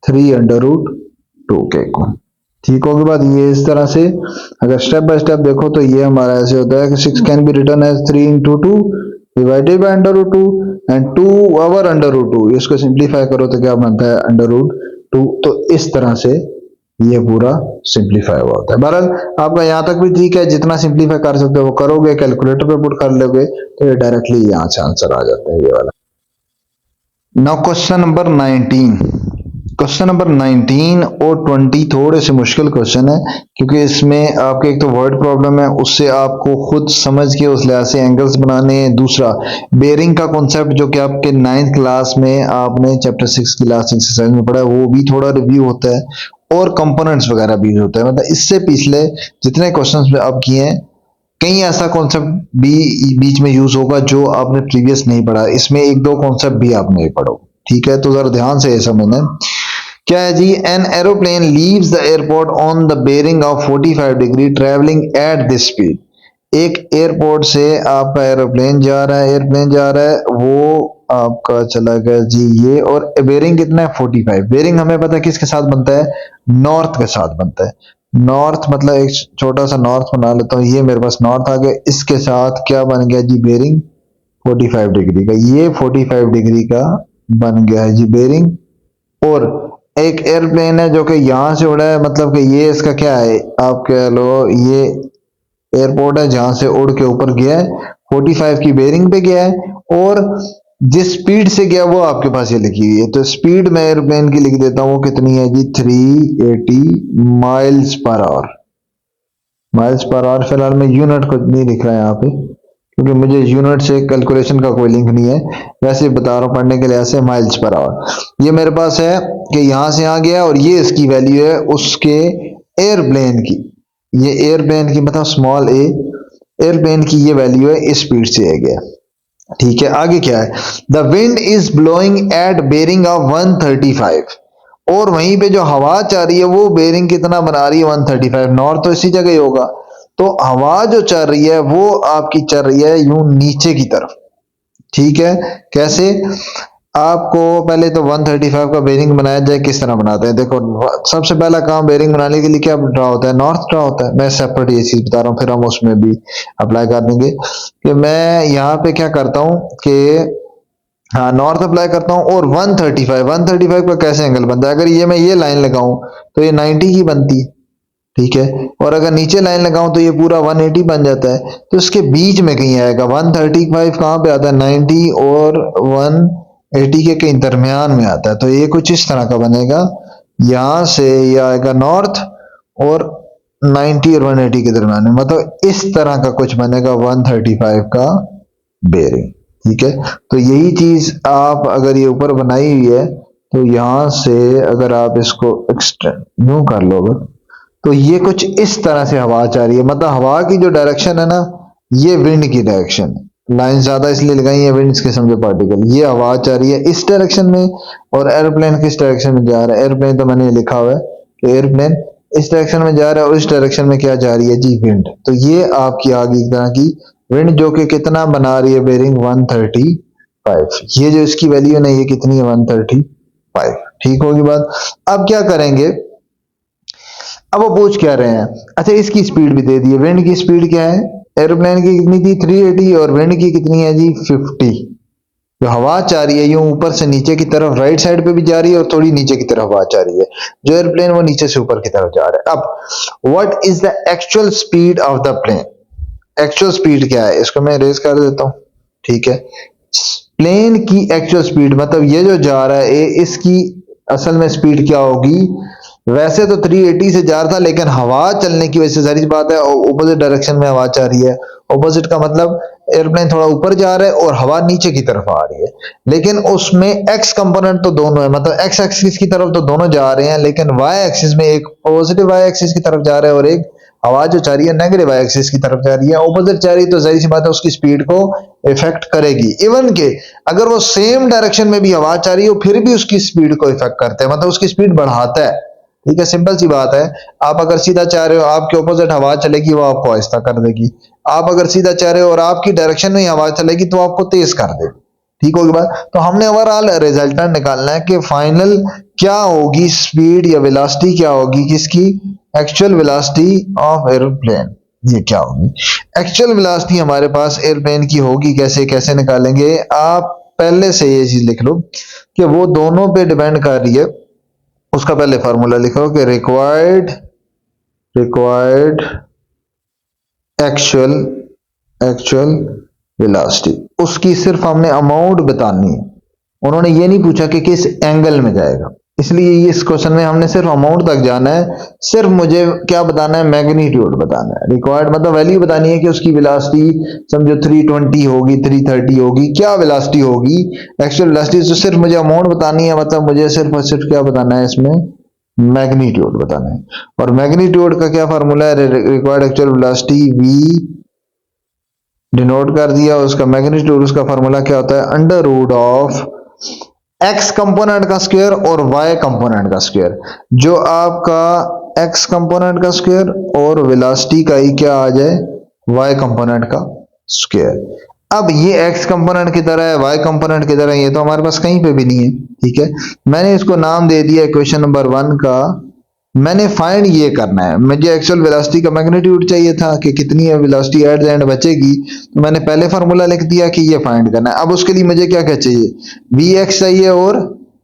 [SPEAKER 1] 3 अंडर रूट टू के इक्वल। ठीक होगी बात। ये इस तरह से अगर स्टेप बाय स्टेप देखो तो ये हमारा ऐसे होता है कि 6 can be written as 3 into two divided by under root two and 2 over under root two. इसको सिंप्लीफाई करो तो क्या बनता है, अंडर रूट टू। तो इस तरह से ये पूरा सिंप्लीफाई हुआ होता है। बहरहाल आपका यहाँ तक भी ठीक है, जितना सिंप्लीफाई कर सकते हो वो करोगे, कैलकुलेटर पे पुट कर लोगे तो ये डायरेक्टली यहाँ से आंसर आ जाता है ये वाला। Now question number 19। Question number 19 और 20 थोड़े से मुश्किल क्वेश्चन है, क्योंकि इसमें आपके एक तो वर्ड प्रॉब्लम है, उससे आपको खुद समझ के उस लिहाज से एंगल्स बनाने हैं। दूसरा बेरिंग का कॉन्सेप्ट जो कि आपके 9th क्लास में आपने चैप्टर 6 की लास्ट एक्सरसाइज में पढ़ा है, वो भी थोड़ा रिव्यू होता है, और कंपोनेंट्स वगैरह भी होता है। मतलब इससे पिछले जितने क्वेश्चन आप किए हैं, कहीं ऐसा कॉन्सेप्ट भी बीच में यूज होगा जो आपने प्रीवियस नहीं पढ़ा। इसमें एक दो कॉन्सेप्ट भी आप नहीं पढ़ो, ठीक है। तो जरा ध्यान से ये समझना है। क्या है जी, an aeroplane leaves the airport on the bearing of 45 degree travelling at this speed. एक एयरपोर्ट से आपका एरोप्लेन जा रहा है, वो आपका चला गया जी ये, और बेरिंग कितना है 45। बेरिंग हमें पता है किसके साथ बनता है, नॉर्थ के साथ बनता है। नॉर्थ मतलब एक छोटा सा नॉर्थ बना लेता हूँ, ये मेरे पास नॉर्थ आ गया, इसके साथ क्या बन गया जी, बेरिंग 45 डिग्री का। ये 45 डिग्री का बन गया है जी बेरिंग। और एक एयरप्लेन है जो कि यहां से उड़ा है, मतलब कि ये इसका क्या है, आप कह लो ये एयरपोर्ट है जहां से उड़ के ऊपर गया है, 45 की बेरिंग पे गया है, और जिस स्पीड से गया वो आपके पास ये लिखी हुई है। तो स्पीड मैं एयरप्लेन की लिख देता हूँ, वो कितनी है जी, 380 miles per hour. Miles per hour, फिलहाल मैं यूनिट कुछ नहीं लिख रहा है यहाँ पे, क्योंकि मुझे यूनिट से कैलकुलेशन का कोई लिंक नहीं है, वैसे बता रहा हूँ पढ़ने के लिए ऐसे, माइल्स पर आवर। ये मेरे पास है कि यहां से यहां गया, और ये इसकी वैल्यू है उसके एयरप्लेन की। ये एयरप्लेन की मतलब स्मॉल ए, एयरप्लेन की ये वैल्यू है, इस स्पीड से है गया। ठीक है, आगे क्या है, the wind is blowing at bearing of 135। और वहीं पे जो हवा चल रही है वो बेरिंग कितना बना रही है, 135। नॉर्थ तो इसी जगह ही होगा, तो हवा जो चल रही है वो आपकी चल रही है यूं नीचे की तरफ। ठीक है, कैसे, आपको पहले तो 135 का बेरिंग बनाया जाए, किस तरह बनाते हैं, देखो सबसे पहला काम बेरिंग बनाने के लिए क्या ड्रा होता है, नॉर्थ ड्रा होता है। मैं सेपरेट ये चीज बता रहा हूँ, फिर हम उसमें भी अप्लाई कर देंगे कि मैं यहाँ पे क्या करता हूँ कि हाँ नॉर्थ अप्लाई करता हूँ, और 135 का कैसे एंगल बनता है, अगर ये मैं ये लाइन लगाऊं तो ये 90 की बनती है। ठीक है, और अगर नीचे लाइन लगाऊं तो ये पूरा 180 बन जाता है। तो इसके बीच में कहीं आएगा 135, कहाँ पे आता है, 90 और 180 के कहीं दरमियान में आता है। तो ये कुछ इस तरह का बनेगा, यहां से ये आएगा नॉर्थ, और 90 और 180 के दरमियान में, मतलब इस तरह का कुछ बनेगा 135 का बेरिंग। ठीक है, तो यही चीज आप अगर ये ऊपर बनाई हुई है, तो यहां से अगर आप इसको एक्सटेंड यूं कर लोगे तो ये कुछ इस तरह से हवा जा रही है। मतलब हवा की जो डायरेक्शन है ना, ये विंड की डायरेक्शन। लाइन ज्यादा इसलिए लगाई है, विंड के समझो पार्टिकल, ये हवा जा रही है इस डायरेक्शन में, और एयरप्लेन किस डायरेक्शन में जा रहा है, एयरप्लेन तो मैंने लिखा हुआ है कि एयरप्लेन इस डायरेक्शन में जा रहा है, और इस डायरेक्शन में क्या जा रही है जी, विंड। तो ये आपकी आ गई एक तरह की विंड, जो कि कितना बना रही है बेरिंग 135। ये जो इसकी वैल्यू है ना, ये कितनी है 135। ठीक होगी बात। अब क्या करेंगे, अब वो पूछ क्या रहे हैं, अच्छा इसकी स्पीड भी दे दी है। विंड की स्पीड क्या है, एरोप्लेन की कितनी थी 380, और विंड की कितनी है जी 50। जो हवा जा रही है यूं ऊपर से नीचे की तरफ राइट साइड पे भी जा रही है और थोड़ी नीचे की तरफ हवा जा रही है, जो एयरप्लेन वो नीचे से ऊपर की तरफ जा रहा है। अब what is the actual speed of the plane, actual speed क्या है, इसको मैं रेज कर देता हूं। ठीक है, प्लेन की एक्चुअल स्पीड मतलब ये जो जा रहा है इसकी असल में स्पीड क्या होगी, वैसे तो 380 से जा रहा था लेकिन हवा चलने की वजह से सारी बात है ऑपोजिट डायरेक्शन में हवा जा रही है। ऑपोजिट का मतलब एयरप्लेन थोड़ा ऊपर जा रहा है और हवा नीचे की तरफ आ रही है, लेकिन उसमें एक्स कंपोनेंट तो दोनों है, मतलब एक्स एक्सिस की तरफ तो दोनों जा रहे हैं, लेकिन वाई एक्सिस में एक पॉजिटिव वाई एक्सिस की तरफ जा रहा है और एक हवा जो जा रही है नेगेटिव वाई एक्सिस की तरफ जा रही है। ऑपोजिट जा रही है तो जाहिर सी बात है उसकी स्पीड को इफेक्ट करेगी। इवन के अगर वो सेम डायरेक्शन में भी हवा जा रही हो फिर भी उसकी स्पीड को इफेक्ट करता है, मतलब उसकी स्पीड बढ़ाता है। ठीक है, सिंपल सी बात है। आप अगर सीधा चाह रहे हो आपके ऑपोजिट हवा चलेगी, वो आपको आहिस्ता कर देगी। आप अगर सीधा चाह रहे हो और आपकी डायरेक्शन में हवा चलेगी तो आपको तेज कर देगी। ठीक होगी बात। तो हमने ओवरऑल रिजल्टेंट निकालना है कि फाइनल क्या होगी स्पीड या वेलोसिटी क्या होगी किसकी, एक्चुअल वेलोसिटी ऑफ एरोप्लेन। ये क्या होगी एक्चुअल वेलोसिटी हमारे पास एयरप्लेन की होगी, कैसे कैसे निकालेंगे, आप पहले से ये चीज लिख लो कि वो दोनों पे डिपेंड कर रही है। उसका पहले फार्मूला लिखो कि रिक्वायर्ड एक्चुअल एक्चुअल वेलोसिटी, उसकी सिर्फ हमने अमाउंट बतानी है। उन्होंने ये नहीं पूछा कि किस एंगल में जाएगा, इसलिए इस क्वेश्चन में हमने सिर्फ अमाउंट तक जाना है। सिर्फ मुझे क्या बताना है, मैग्नीट्यूड बताना है। रिक्वायर्ड मतलब वैल्यू बतानी है कि उसकी वेलोसिटी समझो 320 होगी, 330 होगी, क्या वेलोसिटी होगी एक्चुअल वेलोसिटी। तो सिर्फ मुझे अमाउंट बतानी है, मतलब मुझे सिर्फ और सिर्फ क्या बताना है इसमें, मैग्नीट्यूड बताना है। और मैग्नीट्यूड का क्या फार्मूला है, required actual velocity V denote कर दिया, उसका मैग्नीट्यूड उसका फार्मूला क्या होता है, under root of X component का स्क्वायर और वाई कंपोनेंट का स्क्वायर। जो आपका एक्स कंपोनेंट का स्क्वायर और वेलोसिटी का ही क्या आ जाए, वाई कंपोनेंट का स्क्वायर। अब ये एक्स कंपोनेंट की तरह है, वाई कंपोनेंट की तरह है, ये तो हमारे पास कहीं पे भी नहीं है। ठीक है, मैंने इसको नाम दे दिया क्वेश्चन नंबर 1 का। मैंने फाइंड ये करना है, मुझे एक्चुअल वेलोसिटी का मैग्नीट्यूड चाहिए था कि कितनी है वेलोसिटी एट द एंड बचेगी, तो मैंने पहले फार्मूला लिख दिया कि ये फाइंड करना है। अब उसके लिए मुझे क्या क्या चाहिए, वी एक्स चाहिए और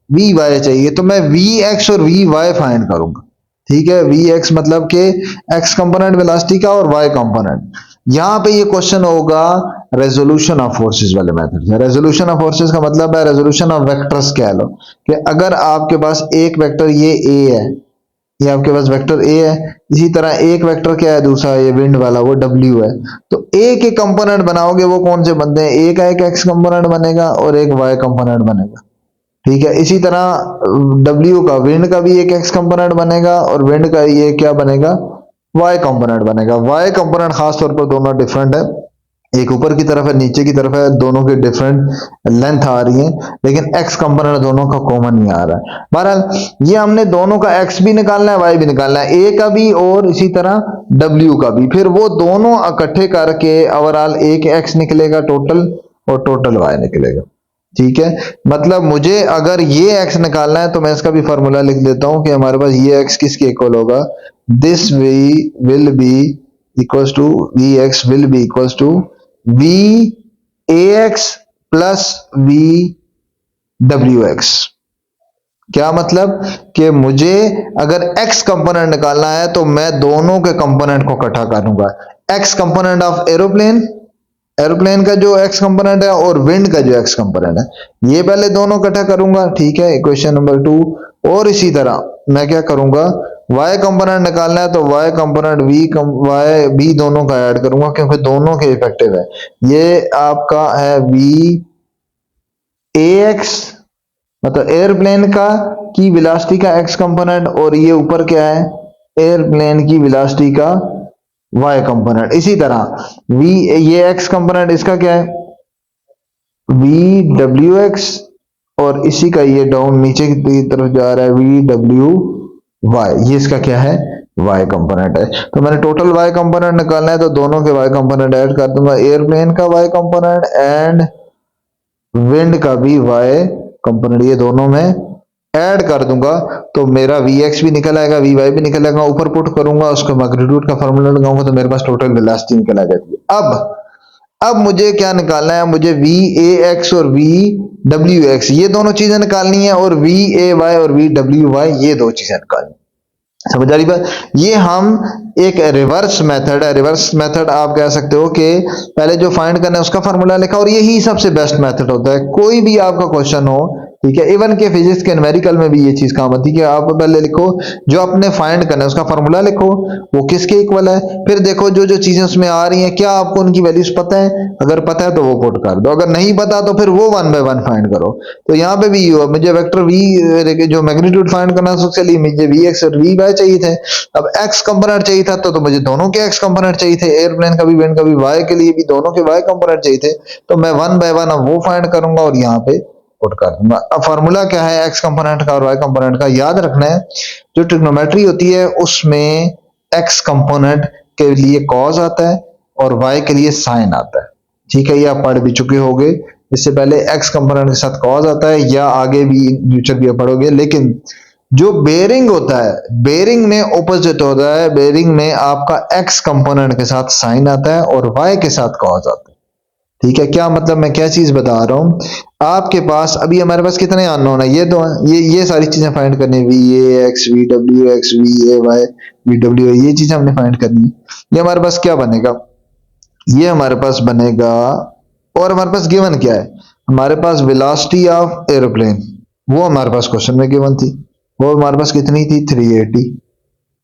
[SPEAKER 1] वी वाई चाहिए, तो मैं वी एक्स और वी वाई फाइंड करूंगा। ठीक है, वी एक्स मतलब के एक्स कंपोनेंट वेलोसिटी का और वाई कंपोनेंट। यहां पे ये क्वेश्चन होगा रेजोल्यूशन ऑफ फोर्सेस वाले मेथड से। रेजोल्यूशन ऑफ फोर्सेस का मतलब है रेजोल्यूशन ऑफ वेक्टर्स कह लो, कि अगर आपके पास एक वेक्टर ये ए है, ये आपके पास वेक्टर ए है, इसी तरह एक वेक्टर क्या है दूसरा, ये विंड वाला वो डब्ल्यू है, तो ए के कंपोनेंट बनाओगे वो कौन से बनते हैं, ए का एक एक्स कंपोनेंट बनेगा और एक वाई कंपोनेंट बनेगा। ठीक है, इसी तरह डब्ल्यू का विंड का भी एक एक्स कंपोनेंट बनेगा और विंड का ये क्या बनेगा, वाई कंपोनेंट बनेगा। वाई कंपोनेंट खास तौर पर दोनों डिफरेंट है, एक ऊपर की तरफ है नीचे की तरफ है, दोनों की डिफरेंट लेंथ आ रही है, लेकिन एक्स कंपोनेंट दोनों का कॉमन ही आ रहा है। बहरहाल ये हमने दोनों का एक्स भी निकालना है, वाई भी निकालना है, ए का भी और इसी तरह डब्ल्यू का भी, फिर वो दोनों इकट्ठे करके ओवरऑल एक एक्स निकलेगा टोटल और टोटल वाई निकलेगा। ठीक है, मतलब मुझे अगर ये एक्स निकालना है तो मैं इसका भी फॉर्मूला लिख देता हूं कि हमारे पास ये एक्स किसके इक्वल होगा, this V will be equals to V X will be equals to V A X plus V W X. क्या मतलब कि मुझे अगर x कंपोनेंट निकालना है तो मैं दोनों के कंपोनेंट को इकट्ठा करूंगा, x component of aeroplane, aeroplane का जो x कंपोनेंट है और विंड का जो x कंपोनेंट है, ये पहले दोनों इकट्ठा करूंगा। ठीक है, इक्वेशन नंबर 2। और इसी तरह मैं क्या करूंगा, y कंपोनेंट निकालना है तो y कंपोनेंट y b दोनों का ऐड करूंगा क्योंकि दोनों के इफेक्टिव है। ये आपका है v ax मतलब एयरप्लेन का की वेलोसिटी का x कंपोनेंट, और ये ऊपर क्या है एयरप्लेन की वेलोसिटी का y कंपोनेंट। इसी तरह v ये x कंपोनेंट इसका क्या है वी डब्ल्यू एक्स, और इसी का ये डाउन नीचे की तरफ जा रहा है वी डब्ल्यू वाई, ये इसका क्या है y कंपोनेंट है। तो मैंने टोटल y कंपोनेंट निकालना है तो दोनों के y कंपोनेंट ऐड कर दूंगा, एयरप्लेन का y कंपोनेंट एंड विंड का भी y कंपोनेंट, ये दोनों में ऐड कर दूंगा तो मेरा Vx भी निकल आएगा, Vy भी निकल आएगा, ऊपर पुट करूंगा उसको मैग्नीट्यूड का फार्मूला लगाऊंगा तो मेरे पास टोटल वेलोसिटी निकल आ जाती है। अब अब मुझे क्या निकालना है, मुझे वी ए एक्स और वी डब्ल्यू एक्स ये दोनों चीजें निकालनी है, और वी ए वाई और वी डब्ल्यू वाई ये दो चीजें निकालनी है। समझ आ रही बात? ये हम एक रिवर्स मेथड है, रिवर्स मेथड आप कह सकते हो कि पहले जो फाइंड करना है उसका फार्मूला लिखा, और यही सबसे बेस्ट मेथड होता है। कोई भी आपका क्वेश्चन हो, ठीक है, इवन के फिजिक्स के न्यूमेरिकल में भी ये चीज काम आती है कि आप पहले लिखो जो आपने फाइंड करना है उसका फार्मूला लिखो, वो किसके इक्वल है, फिर देखो जो जो चीजें उसमें आ रही हैं क्या आपको उनकी वैल्यूज पता है, अगर पता है तो वो पुट कर दो, अगर नहीं पता तो फिर वो वन बाय वन फाइंड करो। तो यहाँ पे भी मुझे वेक्टर वी जो मैग्नीट्यूड फाइंड करना है उसके लिए मुझे वी एक्स और वी वाई चाहिए थे। अब एक्स कंपोनेंट चाहिए था तो मुझे दोनों के एक्स कंपोनेंट चाहिए थे, एयरप्लेन का भी विंड का भी, वाई के लिए भी दोनों के वाई कंपोनेंट चाहिए थे। तो मैं वन बाय वन अब वो फाइंड करूंगा और यहाँ पे पुट कर दूंगा। अब फार्मूला क्या है एक्स कंपोनेंट का और वाई कंपोनेंट का, याद रखना है जो ट्रिग्नोमेट्री होती है उसमें एक्स कंपोनेंट के लिए कॉस आता है और वाई के लिए साइन आता है। ठीक है, ये आप पढ़ भी चुके होंगे, इससे पहले एक्स कंपोनेंट के साथ कॉस आता है, या आगे भी फ्यूचर भी आप पढ़ोगे। लेकिन जो बेरिंग होता है, बेरिंग में ऑपोजिट होता है, बेरिंग में आपका एक्स कंपोनेंट के साथ साइन आता है और वाई के साथ कॉस आता है। ठीक है, क्या मतलब मैं क्या चीज बता रहा हूं, आपके पास अभी हमारे पास कितने अननोन है, ये दो ये सारी चीजें फाइंड करनी है, V A x we W x we A why V W, ये चीजें हमने फाइंड करनी है। ये हमारे पास क्या बनेगा, ये हमारे पास बनेगा, और हमारे पास गिवन क्या है, हमारे पास वेलोसिटी ऑफ एरोप्लेन, वो हमारे पास क्वेश्चन में गिवन थी, वो हमारे पास कितनी थी 380।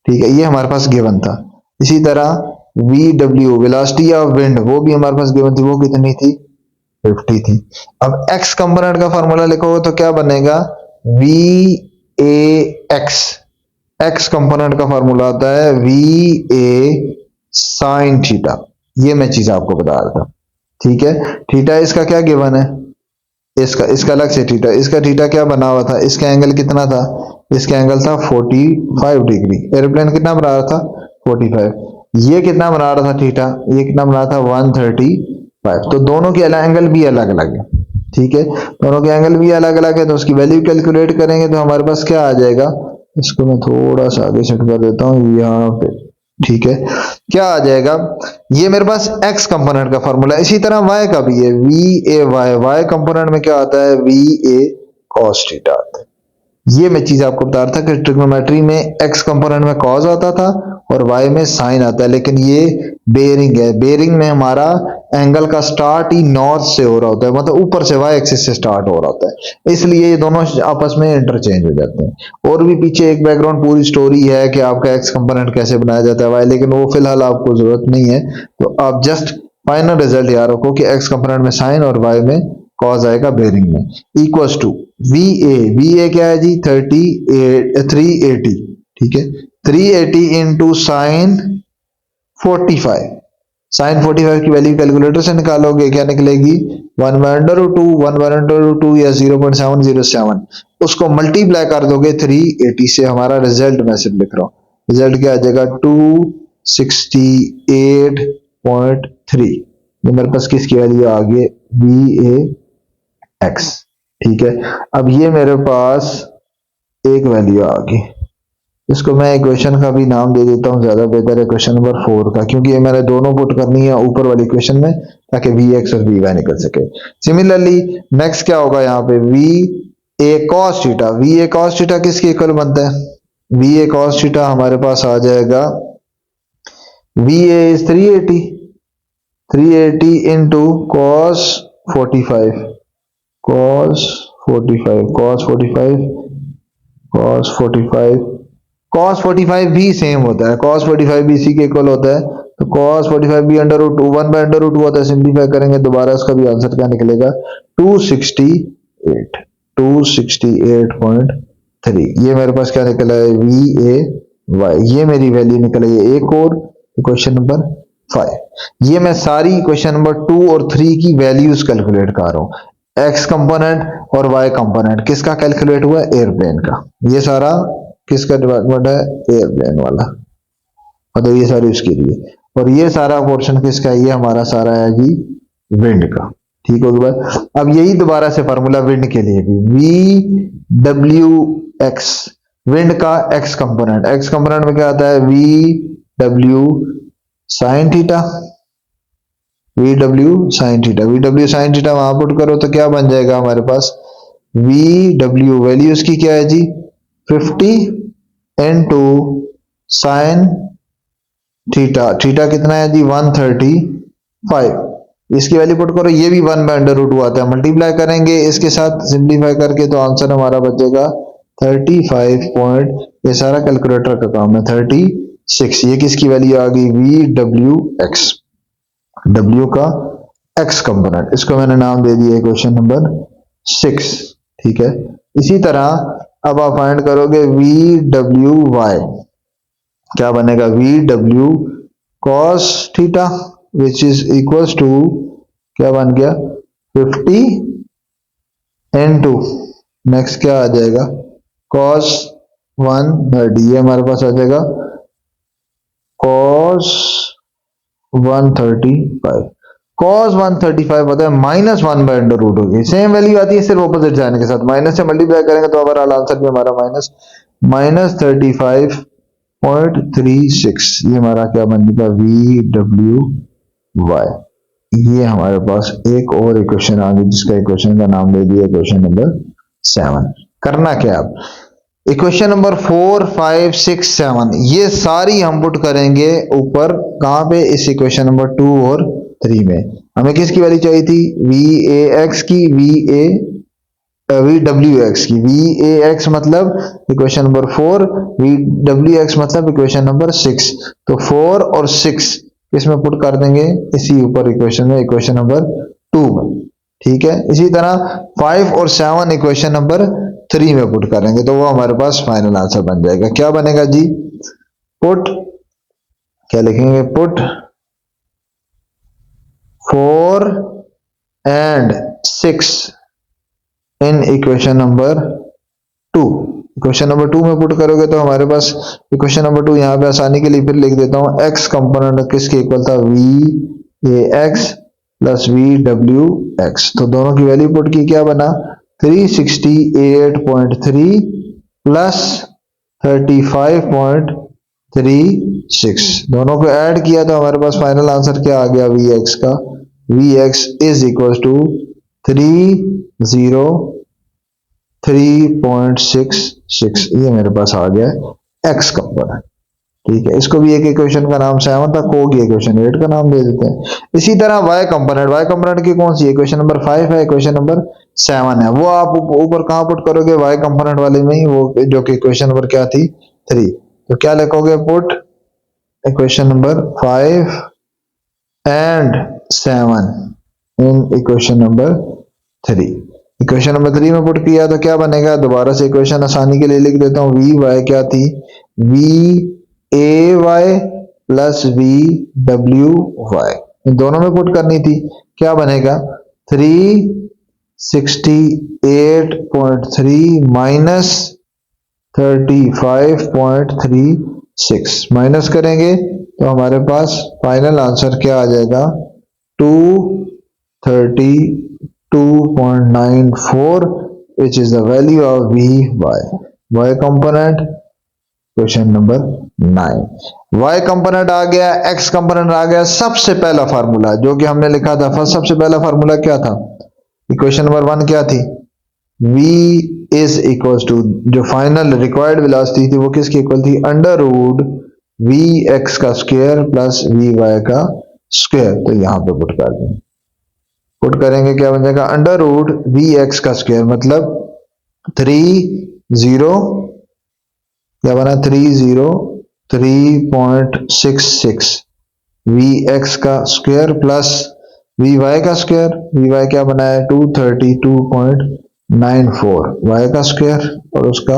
[SPEAKER 1] ठीक है, ये हमारे पास गिवन था। इसी तरह V W velocity of wind वो भी हमारे पास गिवन थी, वो कितनी थी 50 थी। अब एक्स कंपोनेंट का फॉर्मूला लिखोगे तो क्या बनेगा, we A x, x component का फॉर्मूला होता है वी ए साइन थीटा। ये मैं चीज आपको बता रहा था। ठीक है, थीटा इसका क्या गिवन है, इसका इसका अलग से थीटा, इसका थीटा क्या बना हुआ था, इसका एंगल कितना था, इसका एंगल था 45 डिग्री, एरोप्लेन कितना बना रहा था 45, ये कितना बना रहा था थीटा, ये कितना बना रहा था 135। तो दोनों के एंगल भी अलग अलग है। ठीक है, दोनों के एंगल भी अलग अलग है, तो उसकी वैल्यू कैलकुलेट करेंगे तो हमारे पास क्या आ जाएगा, इसको मैं थोड़ा सा आगे सेट कर देता हूँ यहाँ पे। ठीक है, क्या आ जाएगा, ये मेरे पास एक्स कंपोनेंट का फॉर्मूला, इसी तरह वाई का भी है V A Y, Y component में क्या आता है वी ए कॉस थीटा आता है। ये मैं चीज आपको बता रहा था कि ट्रिग्नोमेट्री में एक्स कंपोनेंट में कॉस आता था और वाई में साइन आता है, लेकिन ये बेरिंग है, बेरिंग में हमारा एंगल का स्टार्ट ही नॉर्थ से हो रहा होता है, मतलब ऊपर से वाई एक्सिस से स्टार्ट हो रहा होता है, इसलिए ये दोनों आपस में इंटरचेंज हो जाते हैं। और भी पीछे एक बैकग्राउंड पूरी स्टोरी है कि आपका एक्स कंपोनेंट कैसे बनाया जाता है वाई, लेकिन वो फिलहाल आपको जरूरत नहीं है। तो आप जस्ट फाइनल रिजल्ट याद रखो कि एक्स कंपोनेंट में साइन और वाई में कॉस आएगा बेरिंग में, इक्वल्स टू वी ए क्या है जी 380। ठीक है, 380 इंटू साइन 45, साइन 45 की वैल्यू कैलकुलेटर से निकालोगे क्या निकलेगी 1/√2, 1/√2 या 0.707, उसको मल्टीप्लाई कर दोगे 380 से, हमारा रिजल्ट मैं सिर्फ लिख रहा हूँ, रिजल्ट क्या आ जाएगा 268.3। ये मेरे पास किसकी वैल्यू आ गई वी ए एक्स। ठीक है, अब ये मेरे पास एक वैल्यू आ गई, इसको मैं इक्वेशन का भी नाम दे देता हूं, ज्यादा बेहतर है क्वेश्चन नंबर 4 का, क्योंकि ये मैंने दोनों पुट करनी है ऊपर वाली इक्वेशन में ताकि वी एक्स और वी वाई निकल सके। सिमिलरली नेक्स्ट क्या होगा यहाँ पे V A cos theta, V A cos theta किसके इक्वल बनता है, वी ए कॉस थीटा हमारे पास आ जाएगा V A is 380, 380 into cos 45, cos 45 cos 45 cos 45 cos 45 भी सेम होता है, cos 45 भी इसी के इक्वल होता है, तो cos 45 भी √2 1/√2 होता है, सिंप्लीफाई करेंगे दोबारा इसका भी आंसर क्या निकलेगा 268, 268.3। ये मेरे पास क्या निकला है वी ए वाई, ये मेरी वैल्यू निकल है एक और क्वेश्चन नंबर 5। ये मैं सारी क्वेश्चन नंबर 2 और 3 की वैल्यूज कैलकुलेट कर रहा हूँ, एक्स कंपोनेंट और वाई कंपोनेंट किसका कैलकुलेट हुआ एयरप्लेन का, ये सारा किसका डिपार्टमेंट है एयरप्लेन वाला, मतलब ये सारी उसके लिए, और ये सारा पोर्शन किसका है, ये हमारा सारा है जी विंड का। ठीक होगी बात, अब यही दोबारा से फार्मूला विंड के लिए भी वी डब्ल्यू एक्स, विंड का एक्स कंपोनेंट में क्या आता है V W sine theta, V W sine theta, V W sine theta वहां पुट करो तो क्या बन जाएगा हमारे पास, वी डब्ल्यू वैल्यू उसकी क्या है जी 50 इनटू साइन थीटा, थीटा कितना है जी 135, इसकी वैल्यू पुट करो, ये भी 1/√2 आता है, मल्टीप्लाई करेंगे इसके साथ सिंप्लीफाई करके तो आंसर हमारा बचेगा 35 पॉइंट, ये सारा कैलकुलेटर का काम है 36, ये किसकी वैल्यू आ गई वी डब्ल्यू एक्स, डब्ल्यू का एक्स कंपोनेंट, इसको मैंने नाम दे दिया क्वेश्चन नंबर 6। ठीक है, इसी तरह अब आप फाइंड करोगे वी डब्ल्यू वाई, क्या बनेगा V W cos theta which is equals to क्या बन गया 50 इनटू नेक्स्ट क्या आ जाएगा कॉस 130, ये हमारे पास आ जाएगा कॉस 135, cos 135 होता है -1/√2 होगी, सेम वैल्यू आती है सिर्फ ऑपोजिट जाने के साथ, माइनस से मल्टीप्लाई करेंगे तो ओवरऑल आंसर भी हमारा -35.36, ये हमारा क्या बन जाएगा वी डब्ल्यू वाई। ये हमारे पास एक और इक्वेशन आ गई जिसका इक्वेशन का नाम दे दिया इक्वेशन नंबर 7। करना क्या अब, इक्वेशन नंबर 4, 5, 6, 7 ये सारी हम पुट करेंगे ऊपर, कहां पे इस इक्वेशन नंबर 2 और 3 में। हमें किसकी वैल्यू चाहिए थी वी ए एक्स की, वी डब्ल्यू एक्स की, वी ए एक्स मतलब equation number 4, we W x मतलब इक्वेशन नंबर 6, तो 4 और 6 इसमें पुट कर देंगे इसी ऊपर इक्वेशन में, इक्वेशन नंबर 2 में। ठीक है, इसी तरह 5 और 7 इक्वेशन नंबर 3 में पुट करेंगे तो वो हमारे पास फाइनल आंसर बन जाएगा। क्या बनेगा जी पुट, क्या लिखेंगे put 4 and 6 in equation number 2, equation number 2 में पुट करोगे तो हमारे पास इक्वेशन नंबर 2 यहाँ पे आसानी के लिए फिर लिख देता हूँ, एक्स कंपोनेंट किसके इक्वल था we A X plus V W x, तो दोनों की वैल्यू पुट की, क्या बना 368.3 प्लस 35.36, दोनों को ऐड किया तो हमारे पास फाइनल आंसर क्या आ गया वी एक्स का, V X is equal to 303.66, ये मेरे पास आ गया एक्स कंपोनेंट। ठीक है, इसको भी एक इक्वेशन का नाम 7 था, को की इक्वेशन 8 का नाम दे देते हैं। इसी तरह y कंपोनेंट की कौन सी इक्वेशन नंबर 5 है, इक्वेशन नंबर 7 है, वो आप ऊपर कहां पुट करोगे y कंपोनेंट वाले में ही, वो जो कि इक्वेशन नंबर क्या थी 3, तो क्या लिखोगे put equation number 5 and 7 in equation number 3, equation number 3 में पुट किया तो क्या बनेगा, दोबारा से इक्वेशन आसानी के लिए लिख देता हूं, वी वाई क्या थी V A Y plus V W Y, इन दोनों में पुट करनी थी, क्या बनेगा 368.3 माइनस 35.36, माइनस करेंगे तो हमारे पास फाइनल आंसर क्या आ जाएगा 232.94 which is the value of y component question number 9। y component आ गया, x कंपोनेंट आ गया, सबसे पहला फार्मूला जो कि हमने लिखा था, फर्स्ट सबसे पहला फार्मूला क्या था, इक्वेशन नंबर 1 क्या थी, v इज इक्वल टू, जो फाइनल रिक्वायर्ड वेलोसिटी थी वो किसकी इक्वल थी, अंडर रूट वी एक्स का स्क्वायर प्लस वी वाई का स्क्वायर, तो यहां पे पुट कर देंगे, पुट करेंगे क्या बन जाएगा अंडर रूट वी एक्स का स्क्वायर मतलब 30, क्या बना 303.66 वी एक्स का स्क्वायर प्लस वी वाई का स्क्वायर, वी वाई क्या बना है 232.94 वाई का स्क्वायर और उसका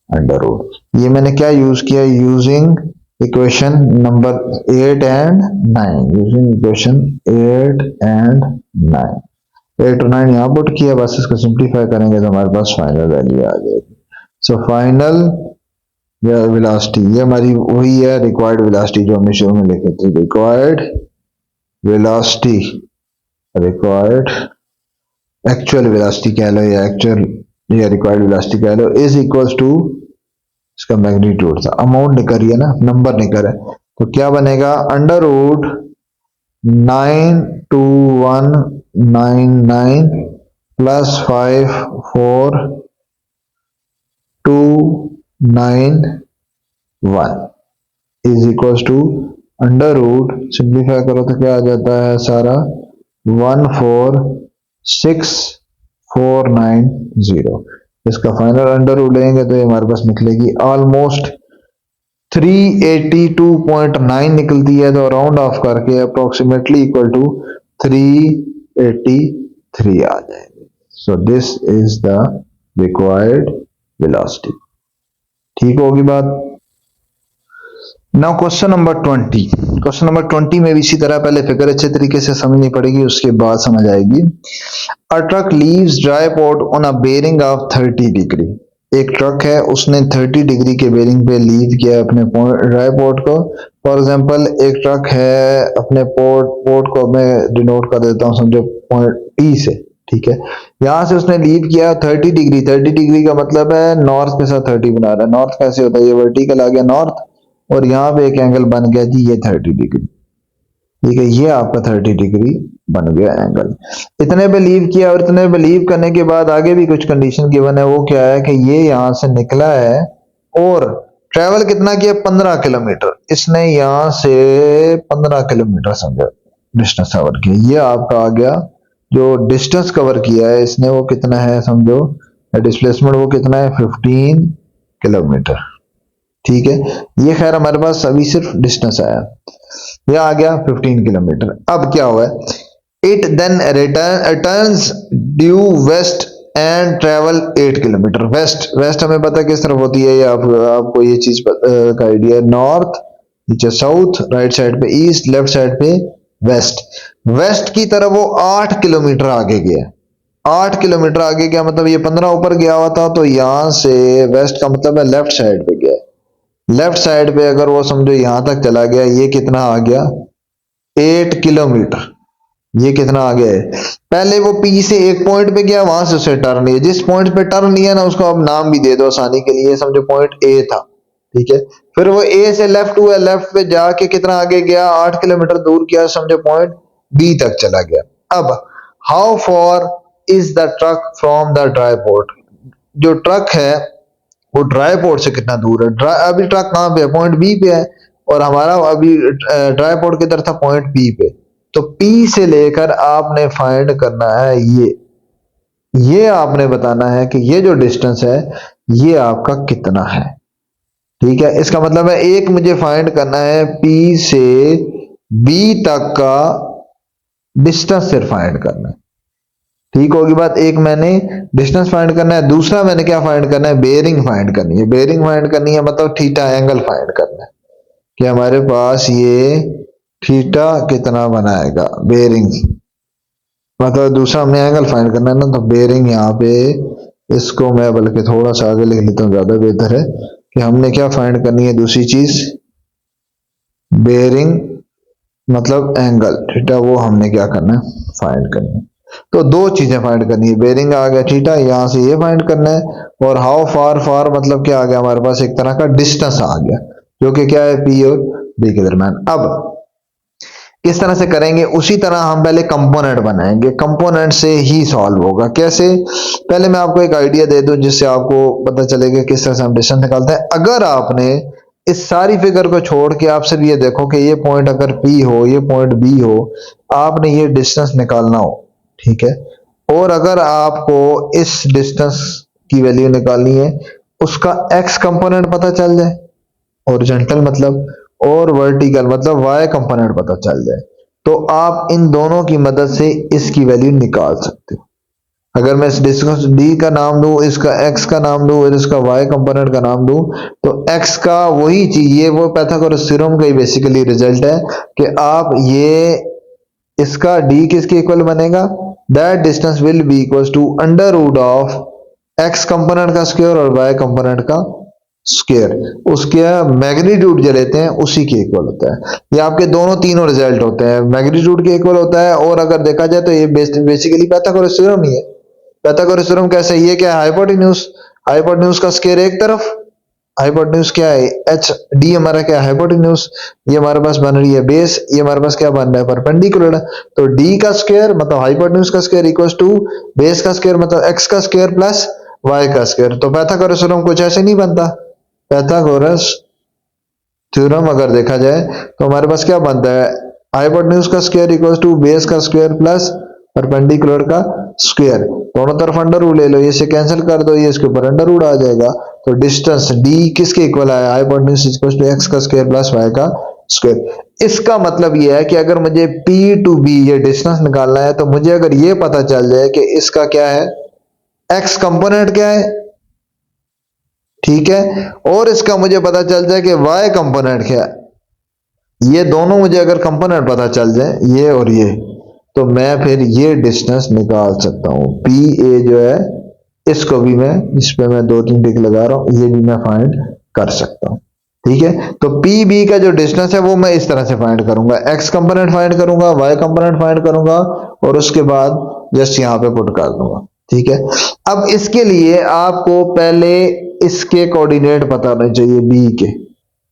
[SPEAKER 1] अंडर रूट। ये मैंने क्या यूज किया, using equation number 8 and 9, using equation 8 and 9, 8 और 9 यहाँ पुट किया, बस इसको सिंप्लीफाई करेंगे तो हमारे पास फाइनल वैल्यू आ जाएगी। सो फाइनल वेलोसिटी ये हमारी वही है रिक्वायर्ड वेलोसिटी जो हमने शुरू में लिखी थी, required velocity, required actual velocity कह लो या एक्चुअल या रिक्वायर्ड वेलोसिटी कह लो, इज इक्वल्स टू, इसका मैग्नीट्यूड था, अमाउंट नहीं करिए ना, नंबर नहीं करे, तो क्या बनेगा under root 9 2199 plus 54291 is equal to under root, simplify करो तो क्या आ जाता है सारा 146,490। इसका फाइनल अंडर रूट लेंगे तो ये हमारे पास निकलेगी ऑलमोस्ट 382.9 निकलती है, तो राउंड ऑफ करके अप्रोक्सीमेटली इक्वल टू 383 आ जाएगी। So this is the required velocity. ठीक होगी बात। Now question number 20। Question number 20 में भी इसी तरह पहले फिगर अच्छे तरीके से समझनी पड़ेगी, उसके बाद समझ आएगी। A truck leaves dry port on a bearing of 30 degree. एक ट्रक है, उसने 30 डिग्री के बेरिंग पे लीव किया अपने ड्राई पोर्ट को। फॉर एग्जांपल एक ट्रक है, अपने पोर्ट को मैं डिनोट कर देता हूँ समझो पॉइंट पी से, ठीक है। यहां से उसने लीव किया 30 डिग्री। 30 डिग्री का मतलब है नॉर्थ के साथ 30 बना रहा है। नॉर्थ कैसे होता है, ये वर्टिकल आ गया नॉर्थ, और यहाँ पे एक एंगल बन गया जी ये 30 डिग्री, ठीक है। ये आपका 30 डिग्री बन गया एंगल। इतने पे लीव किया, और इतने पे लीव करने के बाद आगे भी कुछ कंडीशन गिवन है। वो क्या है कि ये यहां से निकला है और ट्रेवल कितना किया 15 किलोमीटर। इसने यहां से 15 किलोमीटर समझो डिस्टेंस कवर किया। ये आपका आ गया जो डिस्टेंस कवर किया है इसने, वो कितना है समझो, डिस्प्लेसमेंट वो कितना है 15 किलोमीटर, ठीक है। ये खैर हमारे पास अभी सिर्फ डिस्टेंस आया, यह आ गया 15 किलोमीटर। अब क्या हुआ, it then returns due west and travel 8 kilometre. West west हमें पता किस तरफ होती है, ये आपको ये चीज का आइडिया। नॉर्थ, नीचे साउथ, राइट साइड पे ईस्ट, लेफ्ट साइड पे वेस्ट। वेस्ट की तरफ वो 8 किलोमीटर आगे गया। 8 किलोमीटर आगे गया मतलब ये 15 ऊपर गया हुआ था, तो यहां से वेस्ट का मतलब है लेफ्ट साइड पे गया। लेफ्ट साइड पे अगर वो समझो यहां तक चला गया, ये कितना आ गया 8 किलोमीटर। ये कितना आ गया है, पहले वो पी से एक पॉइंट पे गया, वहां से उसे टर्न लिया। जिस पॉइंट पे टर्न लिया ना उसको अब नाम भी दे दो आसानी के लिए, समझो पॉइंट ए था, ठीक है। फिर वो ए से लेफ्ट हुआ, लेफ्ट पे जाके कितना आगे गया 8 किलोमीटर दूर किया, समझो पॉइंट बी तक चला गया। अब how for is the truck from the dry port. जो ट्रक है वो ड्राई पोर्ट से कितना दूर है। अभी ट्रक कहां पे है, पॉइंट बी पे है, और हमारा अभी ड्राई पोर्ट किधर था, पॉइंट पी पे। तो पी से लेकर आपने फाइंड करना है ये आपने बताना है कि ये जो डिस्टेंस है ये आपका कितना है, ठीक है। इसका मतलब है एक मुझे फाइंड करना है पी से बी तक का डिस्टेंस सिर्फ फाइंड करना है, ठीक होगी बात। एक मैंने डिस्टेंस फाइंड करना है, दूसरा मैंने क्या फाइंड करना है, बेयरिंग फाइंड करनी है। बेयरिंग फाइंड करनी है मतलब थीटा एंगल फाइंड करना है कि हमारे पास ये थीटा कितना बनाएगा बेयरिंग, मतलब दूसरा हमने एंगल फाइंड करना है ना। तो बेयरिंग यहाँ पे, इसको मैं बल्कि थोड़ा सा आगे लिख लेता हूँ, ज्यादा बेहतर है कि हमने क्या फाइंड करनी है, दूसरी चीज बेयरिंग मतलब एंगल थीटा, वो हमने क्या करना है फाइंड करनी है। तो दो चीजें फाइंड करनी है, बेरिंग आ गया थीटा, यहां से ये फाइंड करना है, और हाउ फार फार मतलब क्या आ गया हमारे पास, एक तरह का डिस्टेंस आ गया जो कि क्या है पी और बी के दरम्यान। अब किस तरह से करेंगे, उसी तरह हम पहले कंपोनेंट बनाएंगे, कंपोनेंट से ही सॉल्व होगा। कैसे, पहले मैं आपको एक आइडिया दे दूं जिससे आपको पता चलेगा किस तरह से हम डिस्टेंस निकालते हैं। अगर आपने इस सारी फिगर को छोड़ के आप सिर्फ ये देखो कि ये पॉइंट अगर P हो, ये पॉइंट B हो, आपने ये डिस्टेंस निकालना हो, ठीक है। और अगर आपको इस डिस्टेंस की वैल्यू निकालनी है, उसका x कंपोनेंट पता चल जाए, हॉरिजॉन्टल मतलब, और वर्टिकल मतलब y कंपोनेंट पता चल जाए, तो आप इन दोनों की मदद से इसकी वैल्यू निकाल सकते हो। अगर मैं इस डिस्टेंस d का नाम दूं, इसका x का नाम दूं और इसका y कंपोनेंट का नाम दूं, तो x का वही चीज, ये वो पाइथागोरस थ्योरम का ही बेसिकली रिजल्ट है कि आप ये इसका d किसके इक्वल बनेगा, that distance will be equal to under root of x component का स्क्वायर और y कंपोनेंट का स्क्वायर, उसके मैग्नीट्यूड जो लेते हैं उसी के इक्वल होता है। ये आपके दोनों तीनों रिजल्ट होते हैं, मैग्नीट्यूड के इक्वल होता है, और अगर देखा जाए तो ये बेसिकली पाइथागोरस थ्योरम ही है। पाइथागोरस थ्योरम कैसे, ये क्या है, हाइपोटेन्यूज, हाइपोटेन्यूज का स्क्वायर एक तरफ हाइपोटेन्यूज क्या है, एच डी हमारा क्या है हाइपोटेन्यूज, ये हमारे पास बन रही है बेस, ये हमारे पास क्या बन रहा है परपेंडिकुलर। तो डी का स्क्वायर मतलब हाइपोटेन्यूज का स्क्वायर इक्वल्स टू बेस का स्क्वायर मतलब एक्स का स्क्वायर प्लस वाई का स्क्वायर। तो पाइथागोरस थ्योरम कुछ ऐसे नहीं बनता। पाइथागोरस थ्योरम अगर देखा जाए तो हमारे पास क्या बनता है, हाइपोटेन्यूज का स्क्वायर इक्वल्स टू बेस का स्क्वायर प्लस परपेंडिकुलर का स्क्वायर। दोनों तरफ अंडर रूट ले लो, ये से कैंसिल कर दो, ये इसके ऊपर अंडर रूट आ जाएगा। तो डिस्टेंस डी किसके इक्वल आया, हाइपोटेन्यूज इक्वल्स टू एक्स का स्क्वायर प्लस वाई का स्क्वायर। इसका मतलब ये है कि अगर मुझे P टू B ये डिस्टेंस निकालना है तो मुझे अगर ये पता चल जाए कि इसका क्या है x कंपोनेंट क्या है, ठीक है, और इसका मुझे पता चल जाए कि y कंपोनेंट क्या है, ये दोनों मुझे अगर कंपोनेंट पता चल जाए ये और ये, तो मैं फिर ये डिस्टेंस निकाल सकता हूं। पी ए जो है इसको भी मैं, इस पे मैं 2-3 टिक लगा रहा हूं, ये भी मैं फाइंड कर सकता हूं। ठीक है, तो पी बी का जो डिस्टेंस है वो मैं इस तरह से फाइंड करूंगा, एक्स कंपोनेंट फाइंड करूंगा, वाई कंपोनेंट फाइंड करूंगा और उसके बाद जस्ट यहां पे पुट कर दूंगा। ठीक है, अब इसके लिए आपको पहले इसके कोऑर्डिनेट पता होने चाहिए,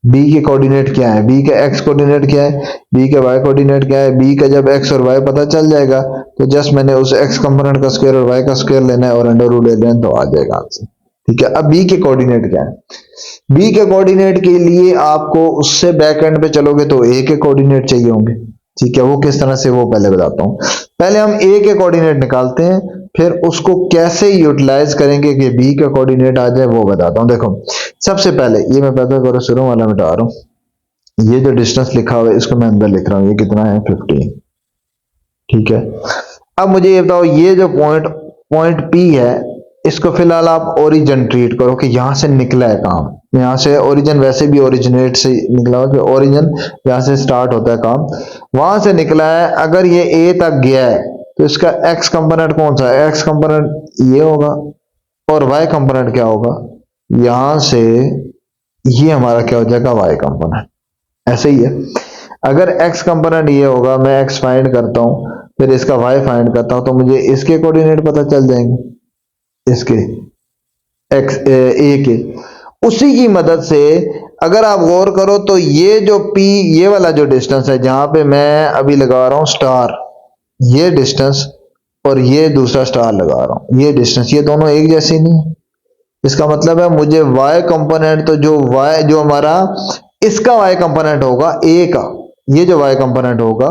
[SPEAKER 1] बी के कोऑर्डिनेट क्या है, बी का एक्स कोऑर्डिनेट क्या है, बी का वाई कोऑर्डिनेट क्या है। बी का जब एक्स और वाई पता चल जाएगा तो जस्ट मैंने उस एक्स कंपोनेंट का स्क्वायर और वाई का स्क्वायर लेना है और अंडर रूट ले लेना है तो आ जाएगा आंसर। ठीक है, अब बी के कोऑर्डिनेट क्या है, बी के कोऑर्डिनेट के लिए आपको उससे बैक एंड पे चलोगे तो ए के कोऑर्डिनेट चाहिए होंगे। ठीक है, वो किस तरह से वो पहले बताता हूं। पहले हम ए के कोऑर्डिनेट निकालते हैं, फिर उसको कैसे यूटिलाइज करेंगे कि बी का कोऑर्डिनेट आ जाए वो बताता हूं। देखो सबसे पहले ये मैं पाइथागोरस थ्योरम वाला मिटा रहा हूं, ये जो डिस्टेंस लिखा हुआ है इसको मैं अंदर लिख रहा हूं, ये कितना है 15। ठीक है, अब मुझे ये बताओ ये जो पॉइंट पी है इसको फिलहाल आप ओरिजिन ट्रीट करो कि यहां से निकला है काम, यहां से ओरिजिन, वैसे भी ओरिजिनेट से निकला हुआ कि ओरिजिन यहां से स्टार्ट होता है काम, वहां से निकला है। अगर ये ए तक गया है तो इसका एक्स कंपोनेंट कौन सा है, एक्स कंपोनेंट ये होगा और वाई कंपोनेंट क्या होगा, यहां से ये हमारा क्या हो जाएगा वाई कंपोनेंट। ऐसे ही है, अगर एक्स कंपोनेंट ये होगा, मैं एक्स फाइंड करता हूं फिर इसका वाई फाइंड करता हूं तो मुझे इसके कोऑर्डिनेट पता चल जाएंगे, इसके एक्स ए के। उसी की मदद से अगर आप गौर करो तो ये जो पी ये वाला जो डिस्टेंस है जहां पे मैं अभी लगा रहा हूं स्टार, ये डिस्टेंस और ये दूसरा स्टार लगा रहा हूं, ये डिस्टेंस ये दोनों एक जैसे नहीं है। इसका मतलब है मुझे y कंपोनेंट, तो जो y जो हमारा इसका y कंपोनेंट होगा a का, ये जो y कंपोनेंट होगा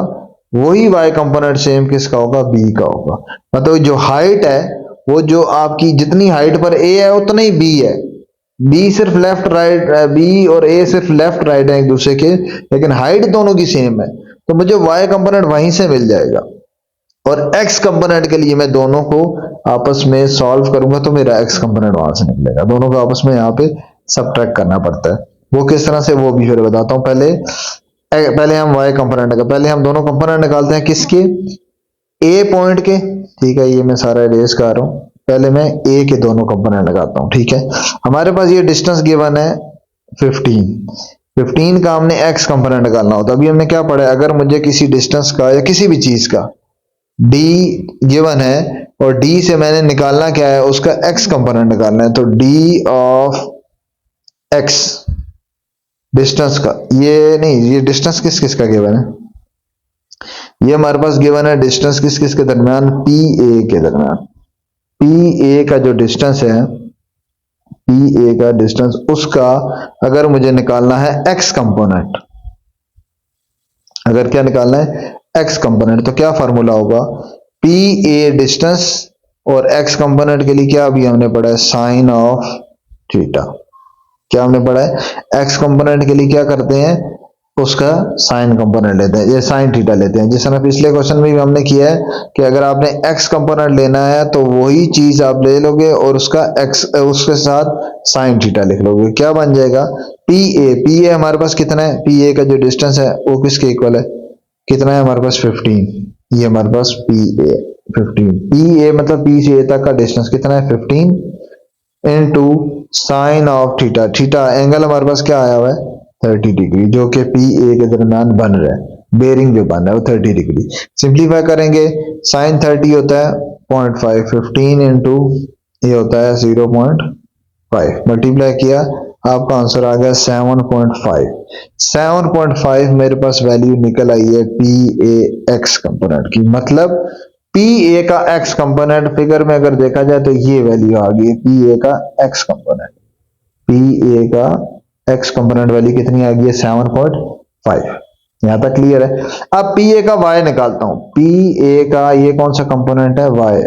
[SPEAKER 1] वही y कंपोनेंट सेम किसका होगा, b का होगा। मतलब जो हाइट है वो जो आपकी जितनी हाइट पर a है उतना ही b है, b सिर्फ लेफ्ट राइट, b और a सिर्फ लेफ्ट राइट है एक दूसरे के, लेकिन हाइट दोनों की सेम है। तो मुझे y कंपोनेंट वहीं से मिल जाएगा और x कंपोनेंट के लिए मैं दोनों को आपस में सॉल्व करूंगा तो मेरा x कंपोनेंट वहां से निकलेगा। दोनों को आपस में यहाँ पे सबट्रैक्ट करना पड़ता है, वो किस तरह से वो भी फिर बताता हूँ। पहले हम y कंपोनेंट का, पहले हम दोनों कंपोनेंट निकालते हैं किसके, a पॉइंट के। ठीक है, ये मैं सारा इरेज कर रहा हूँ, पहले मैं a के दोनों कंपोनेंट लगाता हूँ। ठीक है, हमारे पास ये डिस्टेंस गिवन है 15 का हमने x कंपोनेंट निकालना होता है। अभी हमने क्या पढ़ा है, अगर मुझे किसी डिस्टेंस का या किसी भी चीज का d गिवन है और d से मैंने निकालना क्या है, उसका x कंपोनेंट निकालना है, तो d ऑफ x डिस्टेंस का, ये नहीं, ये डिस्टेंस किस किस का गिवन है, ये हमारे पास गिवन है डिस्टेंस किस किस के दरमियान, पी ए के दरमियान। पी ए का जो डिस्टेंस है, पी ए का डिस्टेंस, उसका अगर मुझे निकालना है x कंपोनेंट, अगर क्या निकालना है x कंपोनेंट, तो क्या फार्मूला होगा, पी ए डिस्टेंस और x कंपोनेंट के लिए क्या अभी हमने पढ़ा है, साइन ऑफ थीटा। क्या हमने पढ़ा है, x कंपोनेंट के लिए क्या करते हैं, उसका साइन कंपोनेंट लेते हैं, ये साइन थीटा लेते हैं। जिस तरह पिछले क्वेश्चन में भी हमने किया है कि अगर आपने x कंपोनेंट लेना है तो वही चीज आप ले लोगे और उसका x उसके साथ साइन थीटा लिख लोगे, क्या बन जाएगा, पी ए हमारे पास कितना है, पी ए का जो डिस्टेंस है वो किसके इक्वल है, कितना है हमारे पास 15, ये हमारे पास पी ए 15, पी ए मतलब पी से ए तक का डिस्टेंस कितना है 15 into sine of theta. Theta angle हमारे पास क्या आया हुआ है 30 डिग्री, जो कि पी ए के दरमियान बन रहा है, बेरिंग जो बन रहा है वो 30 डिग्री। सिंप्लीफाई करेंगे, साइन 30 होता है 0.5, 15 इंटू ये होता है 0.5, मल्टीप्लाई किया, आपका आंसर आ गया 7.5। 7.5 मेरे पास वैल्यू निकल आई है पी ए एक्स कंपोनेंट की। मतलब पी ए का एक्स कंपोनेंट फिगर में अगर देखा जाए तो ये वैल्यू आ गई पी ए का एक्स कंपोनेंट। पी ए का एक्स कंपोनेंट वैल्यू कितनी आ गई है 7.5। यहां तक क्लियर है। अब पी ए का वाई निकालता हूं। पी ए का ये कौन सा कंपोनेंट है वाई।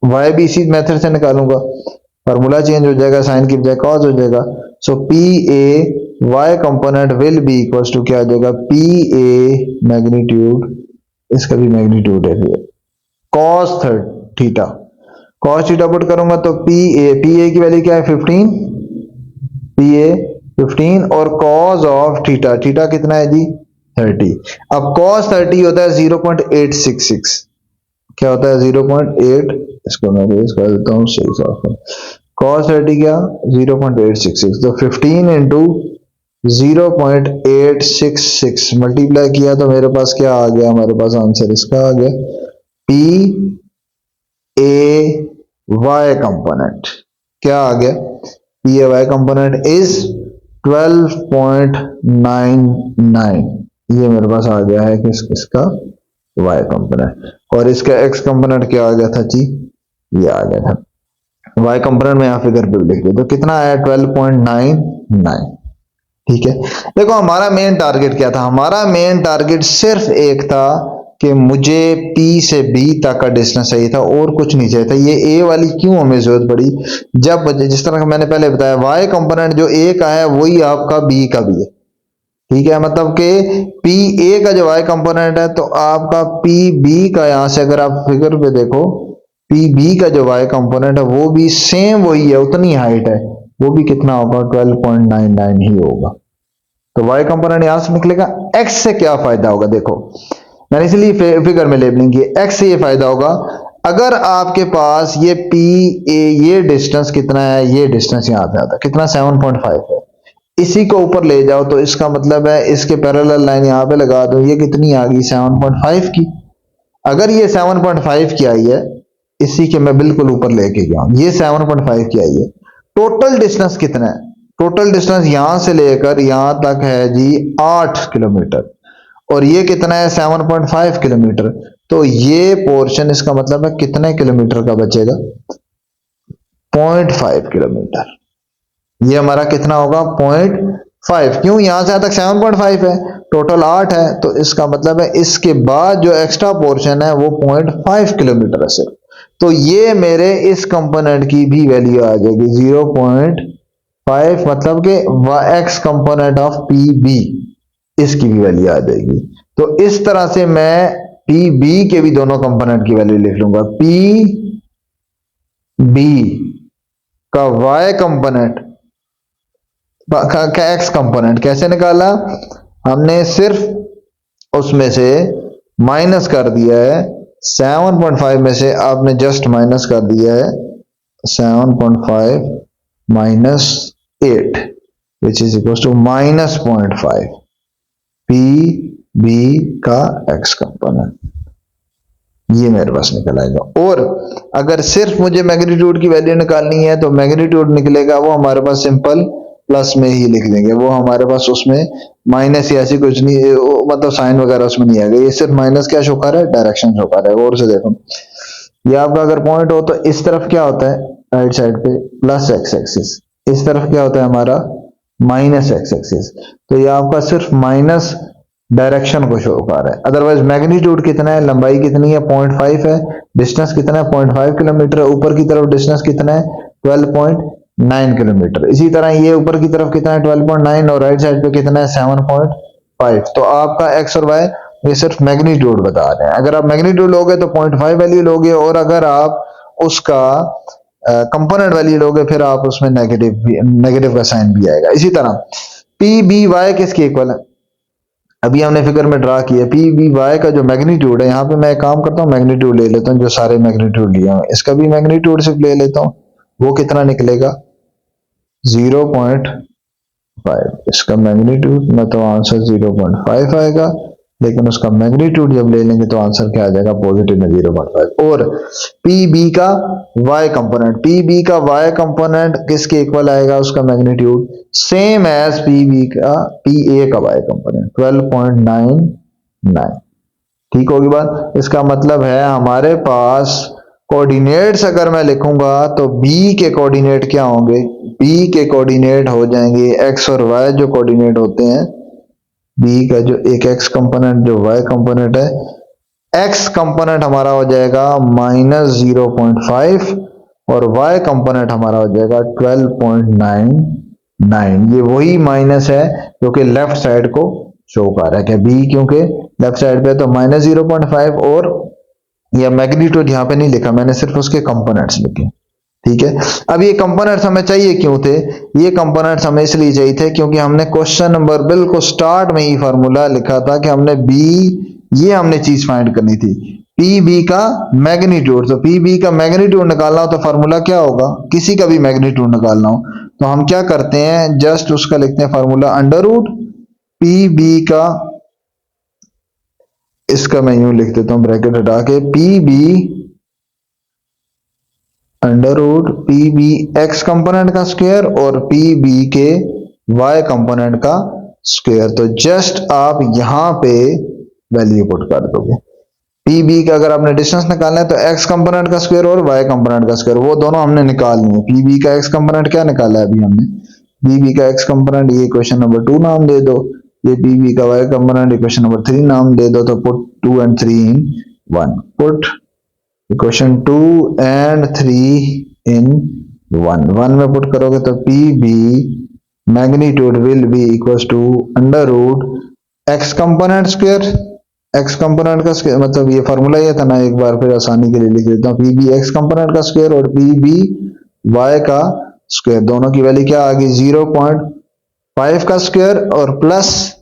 [SPEAKER 1] वाई भी इसी मेथड से निकालूंगा, फॉर्मूला चेंज हो जाएगा, साइन की बजाय कॉस हो जाएगा। So P A Y component will be equals to क्या आ जाएगा पी ए मैग्नीट्यूड, इसका भी मैग्नीट्यूड है फिर cos theta. Cos theta put करूंगा तो पी ए की वैल्यू क्या है 15, पी ए 15 और कॉस ऑफ थीटा, थीटा कितना है जी 30। अब कॉस 30 होता है 0.866, क्या होता है 0.8, इसको मैं रेज कर देता हूँ सही साफ। cos 30 क्या 0.866, तो 15 इंटू 0.866 मल्टीप्लाई किया तो मेरे पास क्या आ गया, हमारे पास आंसर इसका आ गया पी ए वाई कंपोनेंट। क्या आ गया P A Y component is 12.99। ये मेरे पास आ गया है कि इसका वाई कंपोनेंट, और इसका एक्स कंपोनेंट क्या आ गया था जी, ये आ गया था वाई कंपोनेंट में यहाँ फिगर पे लिख दो तो कितना आया 12.99। ठीक है, देखो हमारा मेन टारगेट क्या था, हमारा मेन टारगेट सिर्फ एक था कि मुझे P से B तक का डिस्टेंस चाहिए था और कुछ नहीं चाहिए था। ये A वाली क्यों हमें जरूरत पड़ी, जब जिस तरह मैंने पहले बताया वाई कंपोनेंट जो A का है वही आपका B का भी है। ठीक है, मतलब कि पी ए का जो वाई कंपोनेंट है तो आपका पी बी का, यहां से अगर आप फिगर पे देखो पी बी का जो वाई कंपोनेंट है वो भी सेम वही है, उतनी हाइट है, वो भी कितना होगा 12.99 ही होगा। तो वाई कंपोनेंट यहां से निकलेगा। एक्स से क्या फायदा होगा, देखो मैंने इसलिए फिगर में लेबलिंग की, एक्स से ये फायदा होगा अगर आपके पास ये पी ए ये डिस्टेंस कितना है, ये डिस्टेंस यहां से आता है कितना 7.5 है, इसी को ऊपर ले जाओ तो इसका मतलब है इसके पैरेलल लाइन यहां पे लगा दो, ये कितनी आ गई 7.5 की। अगर ये 7.5 की आई है, इसी के मैं बिल्कुल ऊपर लेके गया हूं, ये 7.5 की आई है। टोटल डिस्टेंस कितना है, टोटल डिस्टेंस यहां से लेकर यहां तक है जी 8 किलोमीटर, और ये कितना है 7.5 किलोमीटर। तो ये पोर्शन इसका मतलब है कितने किलोमीटर का बचेगा 0.5 किलोमीटर। ये हमारा कितना होगा 0.5, क्यों यहां से यहां तक 7.5 है, टोटल 8 है, तो इसका मतलब है इसके बाद जो एक्स्ट्रा पोर्शन है वो 0.5 किलोमीटर है सिर्फ। तो ये मेरे इस कंपोनेंट की भी वैल्यू आ जाएगी 0.5, मतलब कि X component of P B, इसकी भी वैल्यू आ जाएगी। तो इस तरह से मैं पी बी के भी दोनों कंपोनेंट की वैल्यू लिख लूंगा। पी बी का वाई कंपोनेंट का एक्स कंपोनेंट कैसे निकाला, हमने सिर्फ उसमें से माइनस कर दिया है 7.5 में से, आपने जस्ट माइनस कर दिया है 7.5 minus 8 which is equal to minus 0.5 P B का एक्स कंपोनेंट, ये मेरे पास निकल आएगा। और अगर सिर्फ मुझे मैग्नीट्यूड की वैल्यू निकालनी है तो मैग्नीट्यूड निकलेगा वो हमारे पास सिंपल प्लस में ही लिख देंगे, वो हमारे पास उसमें माइनस या ऐसी कुछ नहीं, मतलब साइन वगैरह उसमें नहीं आएगा, ये सिर्फ माइनस क्या शो कर रहा है डायरेक्शन शो कर रहा है। और से देखो ये आपका अगर पॉइंट हो तो इस तरफ क्या होता है राइट साइड पे प्लस एक्स एक्सिस, इस तरफ क्या होता है हमारा माइनस एक्स एक्सिस, तो ये आपका सिर्फ माइनस डायरेक्शन को शो कर रहा है। अदरवाइज मैग्नीट्यूड कितना है, लंबाई कितनी है 0.5 है, डिस्टेंस कितना है 0.5 किलोमीटर है, ऊपर की तरफ डिस्टेंस कितना है 12.9 किलोमीटर। इसी तरह ये ऊपर की तरफ कितना है 12.9 और राइट साइड पे कितना है 7.5। तो आपका एक्स और वाई ये सिर्फ मैग्नीट्यूड बता रहे हैं। अगर आप मैग्नीट्यूड लोगे तो 0.5 वैल्यू लोगे, और अगर आप उसका कंपोनेंट वैल्यू लोगे फिर आप उसमें नेगेटिव का साइन भी आएगा। इसी तरह पी बी वाई किसके इक्वल है, अभी हमने फिगर में ड्रा किया पी बी वाई का जो मैग्नीट्यूड है, यहाँ पे मैं काम करता हूँ मैग्नीट्यूड ले लेता हूँ, जो सारे मैग्नीट्यूड लिया हूँ इसका भी मैग्नीट्यूड सिर्फ ले लेता हूँ, वो कितना निकलेगा 0.5, इसका मैग्नीट्यूड में तो आंसर 0.5 आएगा, लेकिन उसका मैग्नीट्यूड जब ले लेंगे तो आंसर क्या आ जाएगा पॉजिटिव में 0.5। और पी बी का y कंपोनेंट, पी बी का y कंपोनेंट किसके इक्वल आएगा, उसका magnitude same as P B का पी ए का y कंपोनेंट 12.99। ठीक होगी बात। इसका मतलब है हमारे पास कोऑर्डिनेट्स अगर मैं लिखूंगा तो b के कोऑर्डिनेट क्या होंगे, b के कोऑर्डिनेट हो जाएंगे x और y जो कोऑर्डिनेट होते हैं, b का जो एक x कंपोनेंट जो y कंपोनेंट है, x कंपोनेंट हमारा हो जाएगा -0.5 और y कंपोनेंट हमारा हो जाएगा 12.99। ये वही माइनस है जो कि लेफ्ट साइड को शो कर रहा है, क्या b क्योंकि लेफ्ट साइड पे तो -0.5 और यह मैग्नीट्यूड यहाँ पे नहीं लिखा मैंने, सिर्फ उसके कंपोनेंट्स लिखे। ठीक है, अब ये कंपोनेंट्स हमें चाहिए क्यों थे, ये कंपोनेंट्स हमें इसलिए चाहिए थे क्योंकि हमने क्वेश्चन नंबर बिल्कुल स्टार्ट में ही फार्मूला लिखा था कि हमने ये हमने चीज फाइंड करनी थी, पी बी का मैग्नीट्यूड। तो पी बी का मैग्नीट्यूड निकालना हो तो फार्मूला क्या होगा, किसी का भी मैग्नीट्यूड निकालना हो तो हम क्या करते हैं, जस्ट उसका लिखते हैं formula under root P B का, इसका मैं यूं लिख देता हूं ब्रैकेट हटा के, P B under root P B X component का स्क्वायर और पी बी के वाई कंपोनेंट का स्क्वायर। तो जस्ट आप यहां पे वैल्यू पुट कर दोगे, पी बी का अगर आपने डिस्टेंस निकालना है तो एक्स कंपोनेंट का स्क्वायर और वाई कंपोनेंट का स्क्वायर, वो दोनों हमने निकालनी है। पी बी का एक्स कंपोनेंट क्या निकाला है अभी हमने, पी बी का एक्स कंपोनेंट ये क्वेश्चन नंबर 2 नाम दे दो, ये पी बी का वाई कंपोनेंट इक्वेशन नंबर 3 नाम दे दो। तो put 2 and 3 in 1, put equation 2 and 3 in 1 में पुट करोगे तो P B magnitude will be equals to under root X component square, X component का स्क्वायर मतलब ये फार्मूला ये था ना, एक बार फिर आसानी के लिए लिख देता हूँ, पी बी एक्स कंपोनेंट का स्क्वायर और पी बी वाई का स्क्वायर, दोनों की वैल्यू क्या आ गई 0.5 का स्क्वायर और प्लस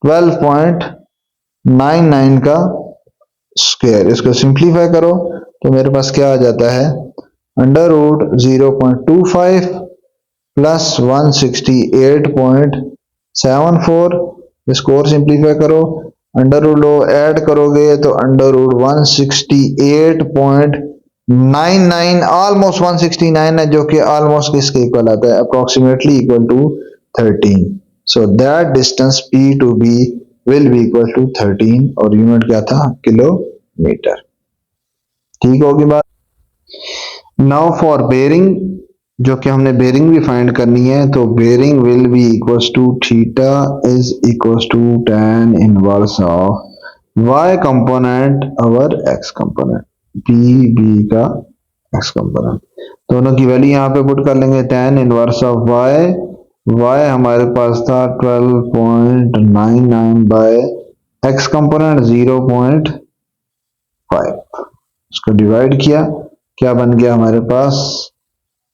[SPEAKER 1] 12.99 का स्क्वायर। इसको सिंप्लीफाई करो तो मेरे पास क्या आ जाता है, अंडर रूट 0.25 प्लस 168.74, इसको और सिंप्लीफाई करो, अंडर रूट लो ऐड करोगे तो अंडर रूट 168.99 ऑलमोस्ट 169 है, जो कि ऑलमोस्ट किसके इक्वल आता है, approximately equal to 13। So that distance P to B will be equal to 13 और यूनिट क्या था, किलोमीटर। ठीक होगी बात। नाउ फॉर बेरिंग, जो कि हमने बेरिंग भी फाइंड करनी है, तो bearing will be equals to theta is equals to tan inverse of y component over x component, P B का x कंपोनेंट, दोनों की वैल्यू यहाँ पे पुट कर लेंगे, tan इनवर्स ऑफ y हमारे पास था 12.99 बाय x कंपोनेंट 0.5, इसको डिवाइड किया, क्या बन गया हमारे पास,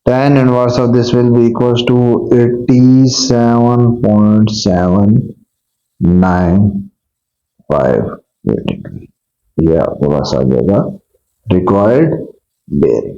[SPEAKER 1] tan inverse of this will be equals to 87.795 degree. ये आपके पास आ जाएगा रिक्वायर्ड बेरिंग।